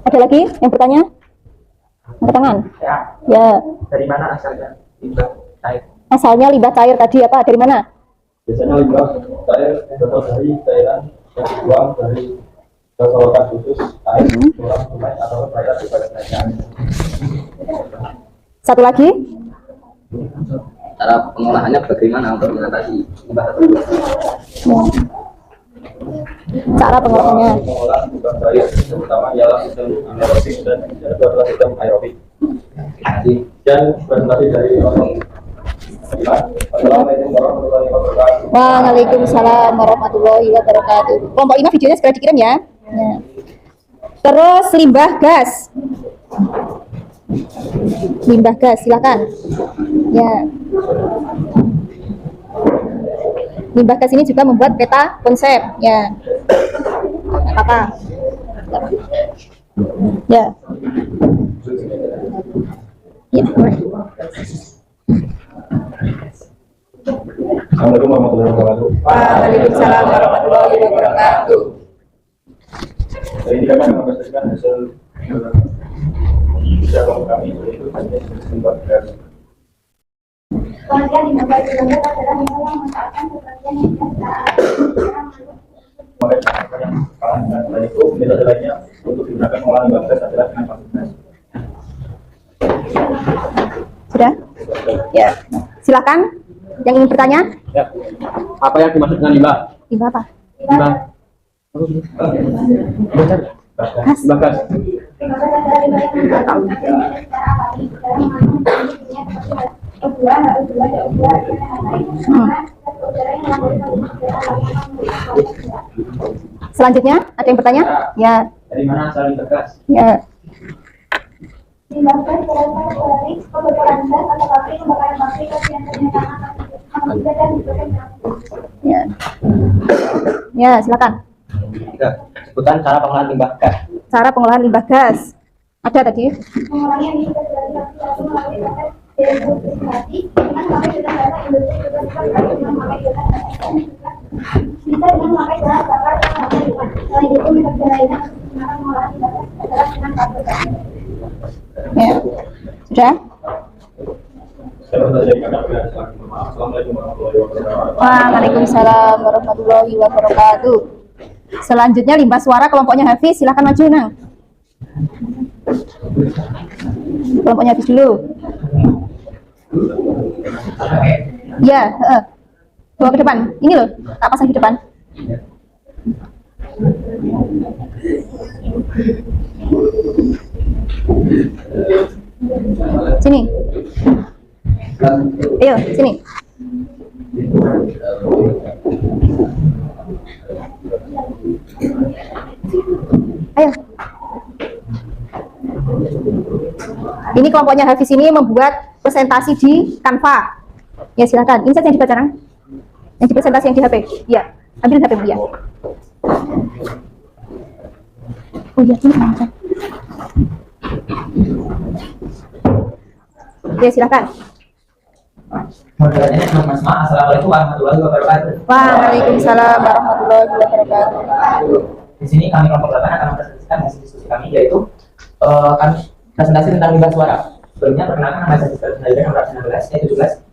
Ada lagi yang bertanya? Angkat tangan. Ya. Dari mana asalnya limbah cair? Asalnya limbah cair tadi apa? Dari mana? Biasanya limbah cair berasal dari cairan yang dibuang dari saluran khusus air, saluran sungai atau perairan di bagian lainnya. Satu lagi? Cara pengolahannya bagaimana untuk mengatasi limbah tersebut? Cara pengolahannya. Pengolahan limbah cair terutama ialah sistem anaerobik dan yang kedua adalah sistem aerobik. Dan presentasi dari Assalamualaikum warahmatullahi wabarakatuh. Waalaikumsalam warahmatullahi wabarakatuh. Kelompok ini videonya segera dikirim ya. Ya. Terus limbah gas. Limbah gas, silakan. Ya. Limbah gas ini juga membuat peta konsep. Ya. Apa? Ya. Ya. Assalamualaikum warahmatullahi wabarakatuh. Waalaikumsalam warahmatullahi wabarakatuh. Ini kami mempresentasikan hasil usaha kami yaitu limbah gas. Kemudian di nomor 19 adalah yang memanfaatkan sebagian yang Dan itu metode lainnya untuk digunakan pengolahan limbah gas adalah dengan fasilitas. Sudah? Ya. Silakan. Yang ingin bertanya? Ya. Apa yang dimaksud dengan limbah? Limbah apa? Limbah. Gas. Limbah gas. Selanjutnya, ada yang bertanya? Ya. Dari mana asal limbah gas? Ya. limbah gas berasal dari pembakaran gas atau pembakaran pabrik yang ternyata Ya. Ya, silakan. Tiga. Sebutkan cara pengolahan limbah gas. Cara pengolahan limbah gas. Ada tadi? pengolahannya ini juga langsung melalui proses dehumidifikasi dengan memakai bahan bakar industri juga dengan memakai bisa dengan memakai bahan bakar yang ramah lingkungan. Selain itu metode lainnya untuk menggunakan pengolahan limbah gas adalah dengan karbon. Ya. Sudah? Assalamualaikum warahmatullahi wabarakatuh. Waalaikumsalam warahmatullahi wabarakatuh. Selanjutnya limbah suara kelompoknya Hafiz, silakan maju nang. Kelompoknya Hafiz dulu. Ya, bawa ke depan. Ini loh, tak pasang di depan. Sini. Ayo, sini. Ayo. Ini kelompoknya Hafiz ini membuat presentasi di Canva. Ya, silakan. Ini saja yang dibaca, Nang. Yang di presentasi yang di HP. Ya, ambil HP dia. Oh iya, ini kan. Ya, silakan. Moderatnya Mas Ma, Assalamualaikum warahmatullahi wabarakatuh. Waalaikumsalam warahmatullahi wabarakatuh. Di sini kami kelompok 8 akan mempresentasikan hasil diskusi kami, yaitu kami presentasi tentang limbah suara. Sebelumnya perkenalkan nama saya Rizal nomor 19, yaitu 17.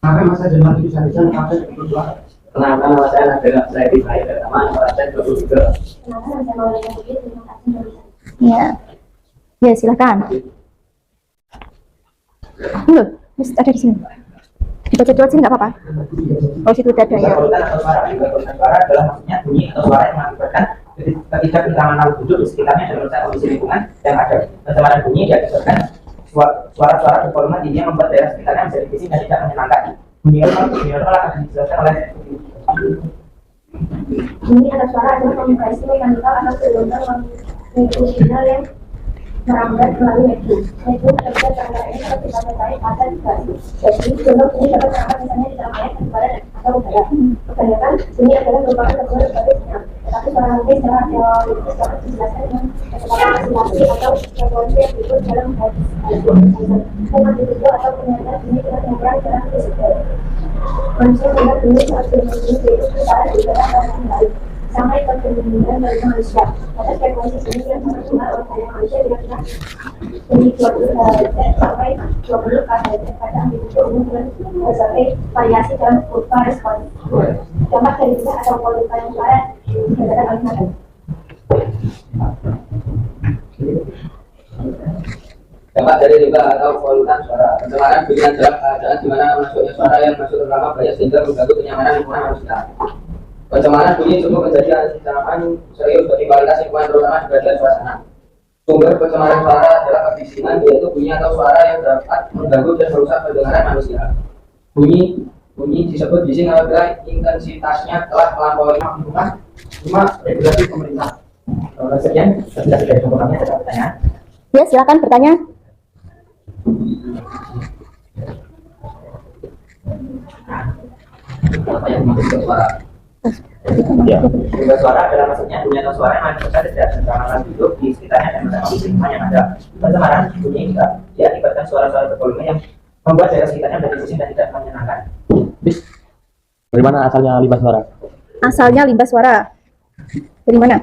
Nama masa Jerman itu saya Rizal, nama saya 22. Kenalkan nama saya adalah saya Rizal, nama nomor saya 23. Ya, ya silakan. Ini loh, ada di sini. Di Baca lewat sini nggak apa-apa. Oh, situ udah ada ya. Polutan atau suara. Polutan suara adalah maksudnya bunyi atau suara yang mengakibatkan ketidaktentraman makhluk hidup di sekitarnya dan merusak kondisi lingkungan yang ada. Pencemaran bunyi diakibatkan suara-suara bervolume tinggi yang membuat daerah sekitarnya menjadi bising dan tidak menyenangkan. Bunyi normal akan dijelaskan oleh Bunyi atau suara adalah komunikasi mekanikal atau gelombang longitudinal yang merambat melalui medium. Medium terdapat perangkat ini dapat dipakai pada vibrasi. Jadi, gelombang bunyi dapat terangkat misalnya di dalam air, udara, atau udara. Kebanyakan bunyi adalah merupakan gabungan berbagai sinyal. Tetapi suara mungkin secara teoritis dapat dijelaskan dengan kecepatan oscilasi atau frekuensi yang diukur dalam magnitudo atau pernyataan bunyi dengan ukuran dalam desibel. Manusia mendengar bunyi saat bunyi yaitu perubahan di udara dan baik. Sampai ke kebenaran dari manusia. Pada frekuensi bunyi yang sangat rendah oleh telinga manusia kira-kira bunyi 20 Hz sampai 20 kHz pada amplitudo umum dengan berbagai variasi dalam kurva respons. Dampak dari limbah atau polutan suara dikatakan oleh Nadal. dampak dari limbah atau polutan suara. Pencemaran pikiran dalam keadaan di mana masuknya suara yang masuk terlalu banyak sehingga mengganggu kenyamanan lingkungan manusia. Pencemaran bunyi cukup menjadi ancaman serius bagi kualitas lingkungan terutama di bagian suasana. Sumber pencemaran suara adalah kebisingan, yaitu bunyi atau suara yang dapat mengganggu dan merusak pendengaran manusia. Bunyi disebut bising apabila intensitasnya telah melampaui lingkungan cuma regulasi pemerintah. Sekian, sudah dari kami ada pertanyaan. Ya, silakan bertanya. Apa yang dimaksud suara? Limbah suara adalah maksudnya bunyi atau suara yang mengakibatkan ketidaktentraman hidup di sekitarnya dan merusak lingkungan yang ada. Pencemaran bunyi juga diakibatkan suara-suara bervolume yang membuat daerah sekitarnya menjadi bising dan tidak menyenangkan. Dari mana asalnya limbah suara? Asalnya limbah suara dari mana?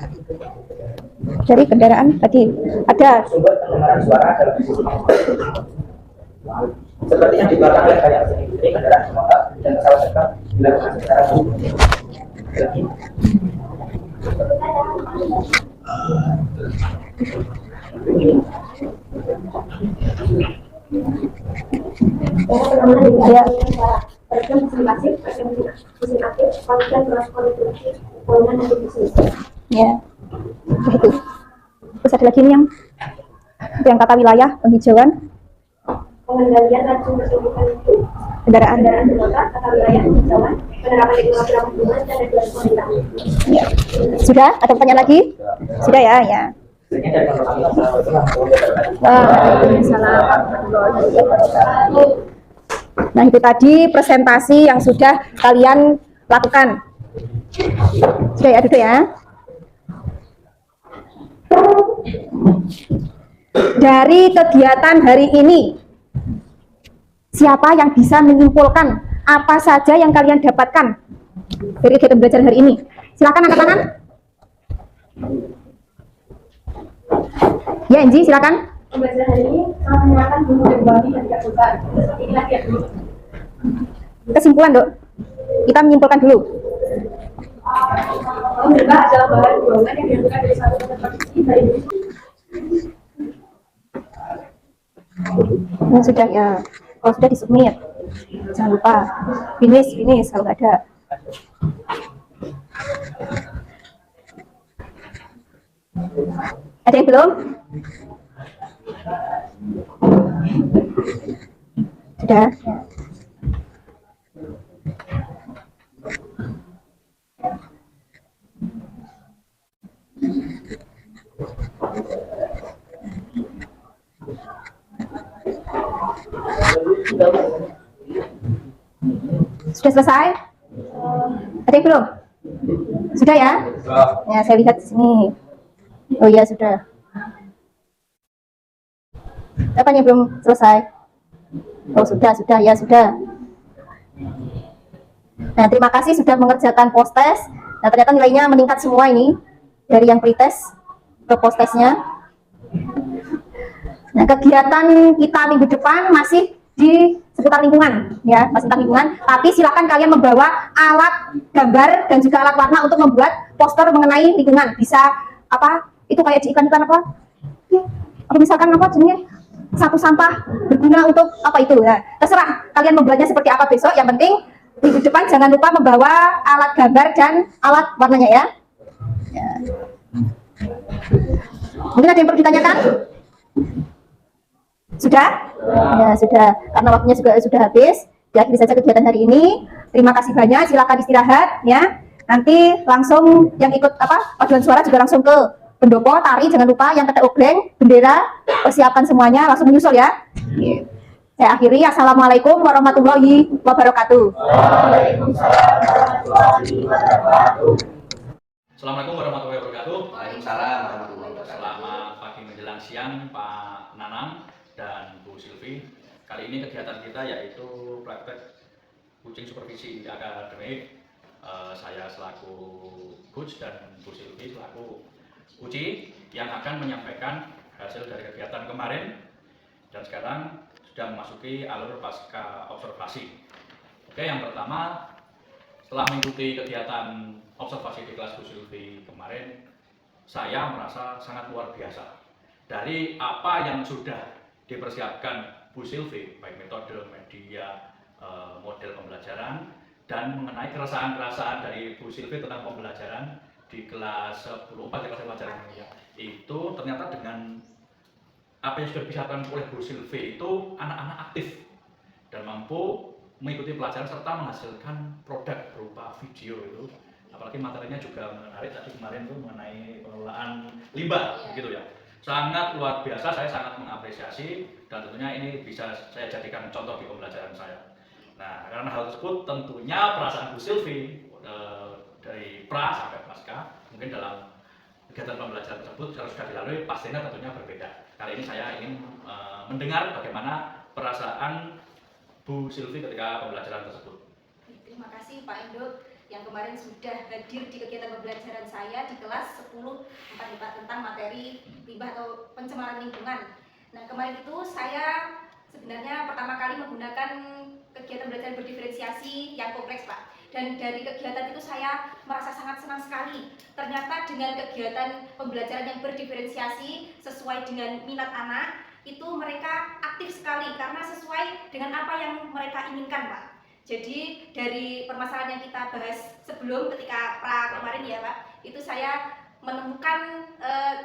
Dari kendaraan tadi ada. Sumber pencemaran suara adalah seperti yang dikeluarkan oleh banyak industri, kendaraan bermotor dan pesawat terbang dilakukan secara lagi. Ya. Ya, begitu. Terus ada lagi nih yang kata wilayah penghijauan, Pengendalian racun pertumbuhan itu, kendaraan. bermotor, tata wilayah penghijauan, penerapan teknologi ramah lingkungan dan regulasi pemerintah. Ya. Sudah? Ada pertanyaan lagi? Sudah ya, ya. Nah, itu tadi presentasi yang sudah kalian lakukan. Sudah ya, duduk ya. Dari kegiatan hari ini, siapa yang bisa menyimpulkan apa saja yang kalian dapatkan dari kegiatan belajar hari ini? Silakan angkat tangan. Ya, Enji, silakan. Pembelajaran hari ini sangat menyenangkan, penuh dan bahagia dan tidak bosan. Seperti inilah ya dulu. Kesimpulan, Dok. Kita menyimpulkan dulu. Limbah adalah bahan buangan yang dihasilkan dari satu tempat produksi dari Nah, sudah ya. Kalau sudah disubmit, jangan lupa finish kalau nggak ada. Ada yang belum? Sudah. Ya. Sudah selesai? Ada yang belum? Sudah ya? Ya, saya lihat di sini. Oh iya, sudah. Apa yang belum selesai? Oh, sudah, ya, sudah. Nah, terima kasih sudah mengerjakan post test. Nah, ternyata nilainya meningkat semua ini dari yang pretest ke post testnya. Nah, kegiatan kita minggu depan masih di seputar lingkungan, ya, masih tentang lingkungan. Tapi silakan kalian membawa alat gambar dan juga alat warna untuk membuat poster mengenai lingkungan. Bisa apa? Itu kayak di iklan-iklan apa? Atau misalkan apa jenisnya? sapu sampah berguna untuk apa itu ya. Terserah kalian membuatnya seperti apa besok. Yang penting minggu depan jangan lupa membawa alat gambar dan alat warnanya ya. Ya. Mungkin ada yang perlu ditanyakan? Sudah? Ya sudah. Karena waktunya juga sudah habis. Diakhiri saja kegiatan hari ini. Terima kasih banyak. Silakan istirahat ya. Nanti langsung yang ikut paduan suara juga langsung ke pendopo, tari, jangan lupa yang ketek obreng, bendera, persiapan semuanya langsung menyusul ya. Saya akhiri, assalamualaikum warahmatullahi wabarakatuh. Assalamualaikum warahmatullahi wabarakatuh. Waalaikumsalam warahmatullahi wabarakatuh. Selamat pagi menjelang siang Pak Nanang dan Bu Silvi. Kali ini kegiatan kita yaitu praktek kucing supervisi akademik. Saya selaku coach dan Bu Silvi selaku Uci yang akan menyampaikan hasil dari kegiatan kemarin dan sekarang sudah memasuki alur pasca observasi. Oke, yang pertama setelah mengikuti kegiatan observasi di kelas Bu Silvi kemarin, saya merasa sangat luar biasa dari apa yang sudah dipersiapkan Bu Silvi, baik metode, media, model pembelajaran, dan mengenai keresahan-keresahan dari Bu Silvi tentang pembelajaran di kelas 10, kelas pelajaran ini ya, itu ternyata dengan apa yang sudah dipersiapkan oleh Bu Silvi itu anak-anak aktif dan mampu mengikuti pelajaran serta menghasilkan produk berupa video itu. Apalagi materinya juga menarik tadi kemarin itu mengenai pengelolaan limbah gitu ya. Sangat luar biasa, saya sangat mengapresiasi dan tentunya ini bisa saya jadikan contoh di pembelajaran saya. Nah, karena hal tersebut tentunya perasaan Bu Silvi dari pra sampai pasca mungkin dalam kegiatan pembelajaran tersebut harus sudah dilalui pastinya tentunya berbeda. Kali ini saya ingin mendengar bagaimana perasaan Bu Silvi ketika pembelajaran tersebut. Terima kasih Pak Endo yang kemarin sudah hadir di kegiatan pembelajaran saya di kelas 10 tentang materi limbah atau pencemaran lingkungan. Nah, kemarin itu saya sebenarnya pertama kali menggunakan kegiatan belajar berdiferensiasi yang kompleks Pak. Dan dari kegiatan itu saya merasa sangat senang sekali. Ternyata dengan kegiatan pembelajaran yang berdiferensiasi sesuai dengan minat anak, itu mereka aktif sekali karena sesuai dengan apa yang mereka inginkan Pak. Jadi dari permasalahan yang kita bahas sebelum ketika pra kemarin ya Pak, itu saya menemukan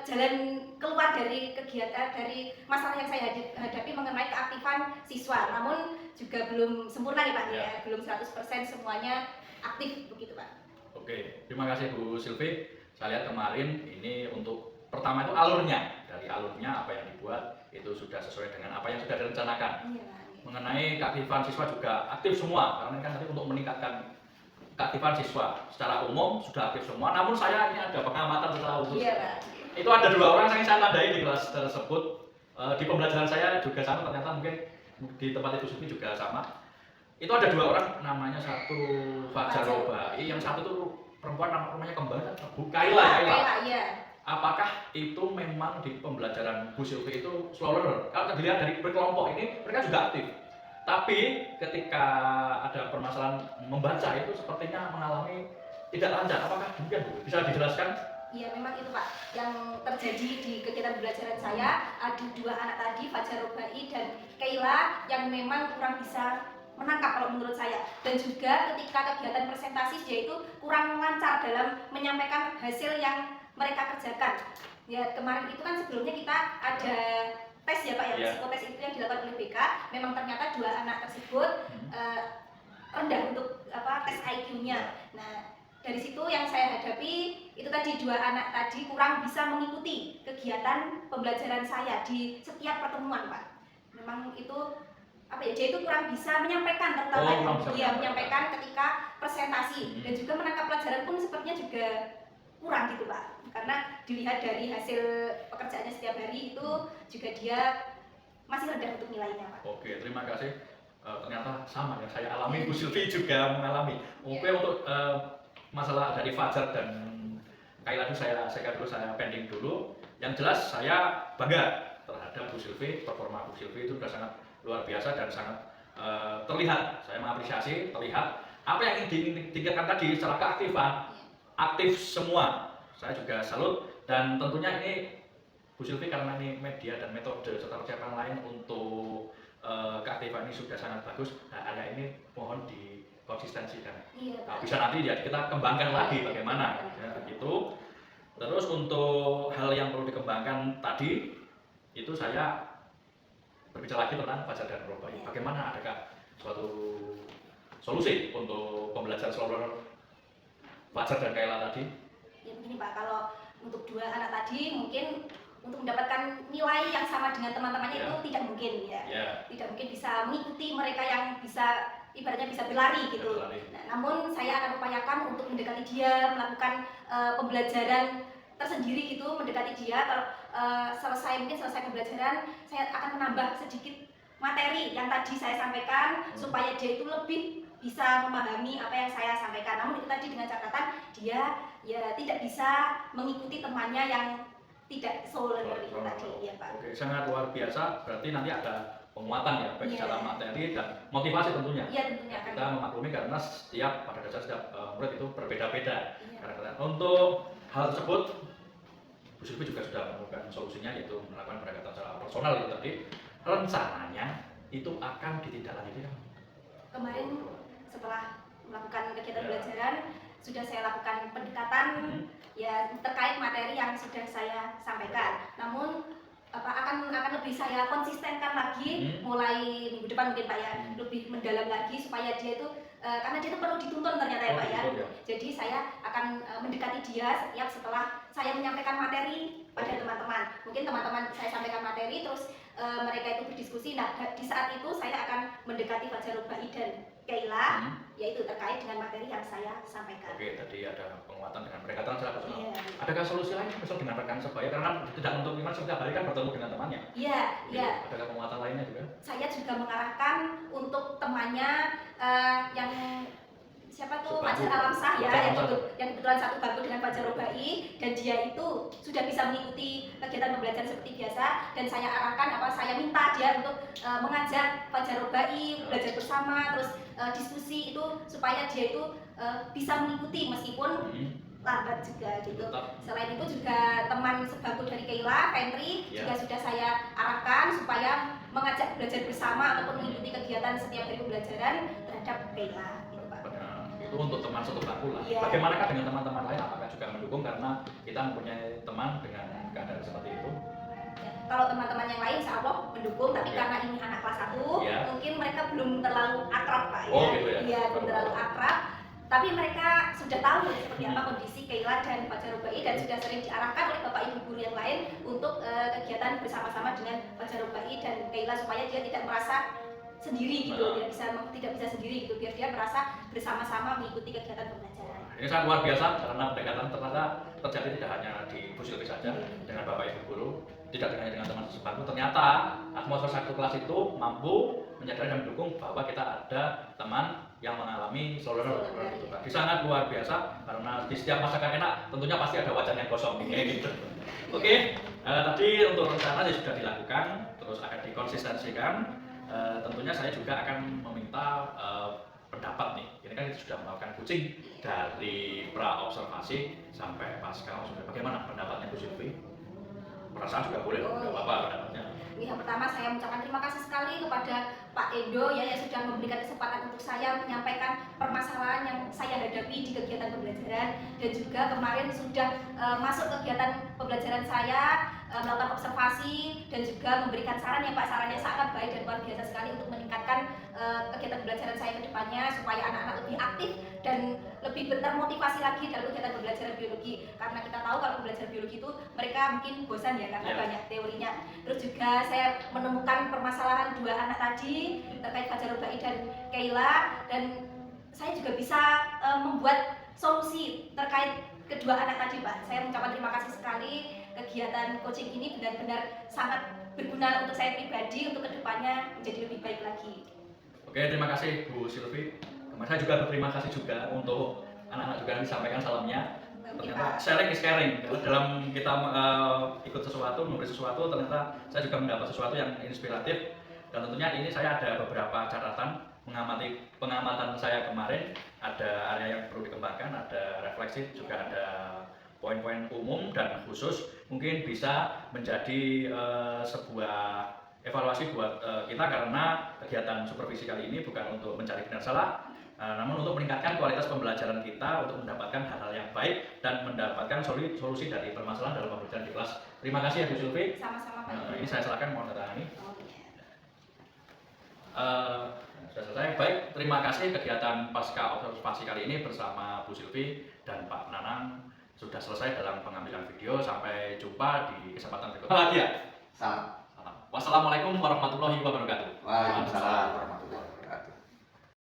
jalan keluar dari kegiatan, dari masalah yang saya hadapi mengenai keaktifan siswa. Namun juga belum sempurna nih Pak ya, belum 100% semuanya aktif begitu Pak. Oke, terima kasih Bu Silvi. Saya lihat kemarin ini untuk pertama itu alurnya, dari alurnya apa yang dibuat itu sudah sesuai dengan apa yang sudah direncanakan. Iya. Mengenai keaktifan siswa juga aktif semua, karena kan tadi untuk meningkatkan keaktifan siswa secara umum sudah aktif semua. Namun saya ini ada pengamatan secara khusus. Iya Pak. Itu ada 2 orang yang saya tandai di kelas tersebut. Di pembelajaran saya juga sama, ternyata mungkin di tempat Ibu Silvi juga sama. Itu ada 2 orang, namanya satu Fajar Robai, yang satu itu perempuan namanya kembar, Bu Kaila. Iya. Apakah itu memang di pembelajaran Bu Silvi itu slow learner? Kalau dilihat dari berkelompok ini mereka juga aktif. Tapi ketika ada permasalahan membaca itu sepertinya mengalami tidak lancar. Apakah mungkin Bu bisa dijelaskan? Iya memang itu Pak yang terjadi di kegiatan pembelajaran saya. Ada 2 anak tadi, Fajar Robai dan Kaila, yang memang kurang bisa menangkap kalau menurut saya. Dan juga ketika kegiatan presentasi dia itu kurang lancar dalam menyampaikan hasil yang mereka kerjakan. Ya kemarin itu kan sebelumnya kita ada tes ya Pak ya, psikotes itu yang dilakukan oleh BK. Memang ternyata 2 anak tersebut rendah untuk tes IQ-nya. Nah, dari situ yang saya hadapi itu tadi 2 anak tadi kurang bisa mengikuti kegiatan pembelajaran saya di setiap pertemuan Pak. Memang itu dia itu kurang bisa menyampaikan tentang menyampaikan ketika presentasi dan juga menangkap pelajaran pun sepertinya juga kurang gitu Pak. Karena dilihat dari hasil pekerjaannya setiap hari itu juga dia masih rendah untuk nilainya Pak. Oke, terima kasih. Ternyata sama yang saya alami, Bu Silvi juga mengalami. Oke, untuk masalah dari Fajar dan Kaila itu saya pending dulu. Yang jelas saya bangga terhadap Bu Silvi, performa Bu Silvi itu sudah sangat luar biasa dan sangat terlihat. Saya mengapresiasi, terlihat apa yang ingin ditingkatkan tadi secara keaktifan, aktif semua. Saya juga salut dan tentunya ini Bu Silvi, karena ini media dan metode serta persiapan lain untuk keaktifan ini sudah sangat bagus. Nah, area ini mohon dikonsistensikan. Iya, Nah, Pak. bisa nanti ya kita kembangkan lagi bagaimana ya, gitu. Terus untuk hal yang perlu dikembangkan tadi itu saya berbicara lagi tentang Fajar dan Robai. Bagaimana, adakah suatu solusi untuk pembelajaran seluler Fajar dan Kaila tadi? Ya begini Pak, kalau untuk dua anak tadi mungkin untuk mendapatkan nilai yang sama dengan teman-temannya Ya. itu tidak mungkin ya. Ya. Tidak mungkin bisa mengikuti mereka yang bisa ibaratnya bisa berlari gitu. Berlari. Nah, namun saya akan upayakan untuk mendekati dia, melakukan pembelajaran tersendiri gitu, mendekati dia. Selesai pembelajaran, saya akan menambah sedikit materi yang tadi saya sampaikan supaya dia itu lebih bisa memahami apa yang saya sampaikan. Namun itu tadi dengan catatan dia ya tidak bisa mengikuti temannya yang tidak solo learning itu tadi ya Pak. Oke, sangat luar biasa. Berarti nanti ada penguatan ya, baik Iya. secara materi dan motivasi tentunya. Iya tentunya akan. Kita memaklumi karena pada dasar setiap murid itu berbeda-beda. Iya. Karena untuk hal tersebut, Bu Silvi juga sudah menemukan solusinya, yaitu melakukan pendekatan secara personal itu tadi. Rencananya itu akan ditindaklanjuti kan? Kemarin setelah melakukan kegiatan Ya. pembelajaran sudah saya lakukan pendekatan ya terkait materi yang sudah saya sampaikan. Namun akan lebih saya konsistenkan lagi mulai minggu depan mungkin Pak ya, lebih mendalam lagi supaya dia itu karena dia itu perlu dituntun ternyata ya Pak ya. Dituntun, ya. Jadi saya akan mendekati dia setiap setelah saya menyampaikan materi pada teman-teman. Mungkin teman-teman saya sampaikan materi terus mereka itu berdiskusi. Nah, di saat itu saya akan mendekati Fajar Robai dan Kaila, yaitu terkait dengan materi yang saya sampaikan. Oke, tadi ada penguatan dengan pendekatan secara personal. Iya. Adakah solusi lain misal dengan rekan sebaya, karena tidak untuk iman setiap hari kan bertemu dengan temannya? Iya, iya. Adakah penguatan lainnya juga? Saya juga mengarahkan untuk temannya yang siapa tuh Sebangku. Fajar Alamsah ya, Fajar yang, Alamsah. yang kebetulan satu bangku dengan Fajar Robai, dan dia itu sudah bisa mengikuti kegiatan pembelajaran seperti biasa, dan saya arahkan saya minta dia untuk mengajak Fajar Robai belajar bersama, terus diskusi itu supaya dia itu bisa mengikuti meskipun lambat juga gitu. Tetap. Selain itu juga teman sebangku dari Kaila, Pentri, Ya. juga sudah saya arahkan supaya mengajak belajar bersama ataupun mengikuti kegiatan setiap hari pembelajaran terhadap Kaila gitu Pak. Benar. Itu untuk teman satu bangku lah. Iya. Bagaimanakah dengan teman-teman lain? Apakah juga mendukung karena kita mempunyai teman dengan keadaan seperti itu? Ya, kalau teman-teman yang lain insya Allah mendukung, tapi Ya. karena ini anak kelas 1, Ya. mungkin mereka belum terlalu akrab Pak ya. Oh, gitu ya? Iya, belum terlalu akrab. Tapi mereka sudah tahu seperti apa kondisi Kaila dan Fajar Robai, dan sudah sering diarahkan oleh Bapak Ibu guru yang lain untuk kegiatan bersama-sama dengan Fajar Robai dan Kaila supaya dia tidak merasa sendiri gitu, tidak bisa sendiri gitu, biar dia merasa bersama-sama mengikuti kegiatan pembelajaran. Ini sangat luar biasa karena pendekatan ternyata terjadi tidak hanya di Bu Silvi saja dengan Bapak Ibu guru, tidak hanya dengan teman sebangku. Ternyata atmosfer satu kelas itu mampu menyadari dan mendukung bahwa kita ada teman yang mengalami slow learner. Jadi sangat luar biasa karena di setiap masakan enak tentunya pasti ada wajan yang kosong kayak gitu. Oke, tadi untuk rencana sudah dilakukan, terus akan dikonsistensikan. Tentunya saya juga akan meminta pendapat nih. Ini kan kita sudah melakukan coaching dari pra observasi sampai pasca observasi. Bagaimana pendapatnya Bu Silvi? Perasaan juga boleh, nggak apa-apa pendapatnya. Yang pertama saya mengucapkan terima kasih sekali kepada Pak Endo ya, yang sudah memberikan kesempatan untuk saya menyampaikan permasalahan yang saya hadapi di kegiatan pembelajaran, dan juga kemarin sudah masuk kegiatan pembelajaran saya, melakukan observasi dan juga memberikan saran ya Pak, sarannya sangat baik dan luar biasa sekali untuk meningkatkan kegiatan pembelajaran saya ke depannya supaya anak-anak lebih aktif dan lebih termotivasi lagi dalam kegiatan pembelajaran biologi, karena kita tahu kalau pembelajaran biologi itu mereka mungkin bosan ya karena banyak teorinya. Terus juga saya menemukan permasalahan dua anak tadi terkait Fajar Robai dan Kaila, dan saya juga bisa membuat solusi terkait kedua anak tadi Pak. Saya mengucapkan terima kasih sekali, kegiatan coaching ini benar-benar sangat berguna untuk saya pribadi untuk kedepannya menjadi lebih baik lagi. Oke, terima kasih Bu Silvi. Saya juga berterima kasih juga untuk anak-anak juga yang disampaikan salamnya. Ternyata sharing is caring. Dalam kita ikut sesuatu, memberi sesuatu, ternyata saya juga mendapat sesuatu yang inspiratif. Dan tentunya ini saya ada beberapa catatan mengamati pengamatan saya kemarin. Ada area yang perlu dikembangkan, ada refleksi, juga ada poin-poin umum dan khusus mungkin bisa menjadi sebuah evaluasi buat kita, karena kegiatan supervisi kali ini bukan untuk mencari benar salah, namun untuk meningkatkan kualitas pembelajaran kita untuk mendapatkan hal-hal yang baik dan mendapatkan solusi dari permasalahan dalam pembelajaran di kelas. Terima kasih ya Bu Sylvi. Sama-sama Pak. Ini saya silakan mohon tanda-tangani. Sudah selesai. Baik, terima kasih kegiatan pasca observasi kali ini bersama Bu Sylvi dan Pak Nanang sudah selesai dalam pengambilan video. Sampai jumpa di kesempatan berikutnya. Bahagia. Salam. Wassalamualaikum warahmatullahi wabarakatuh. Waalaikumsalam.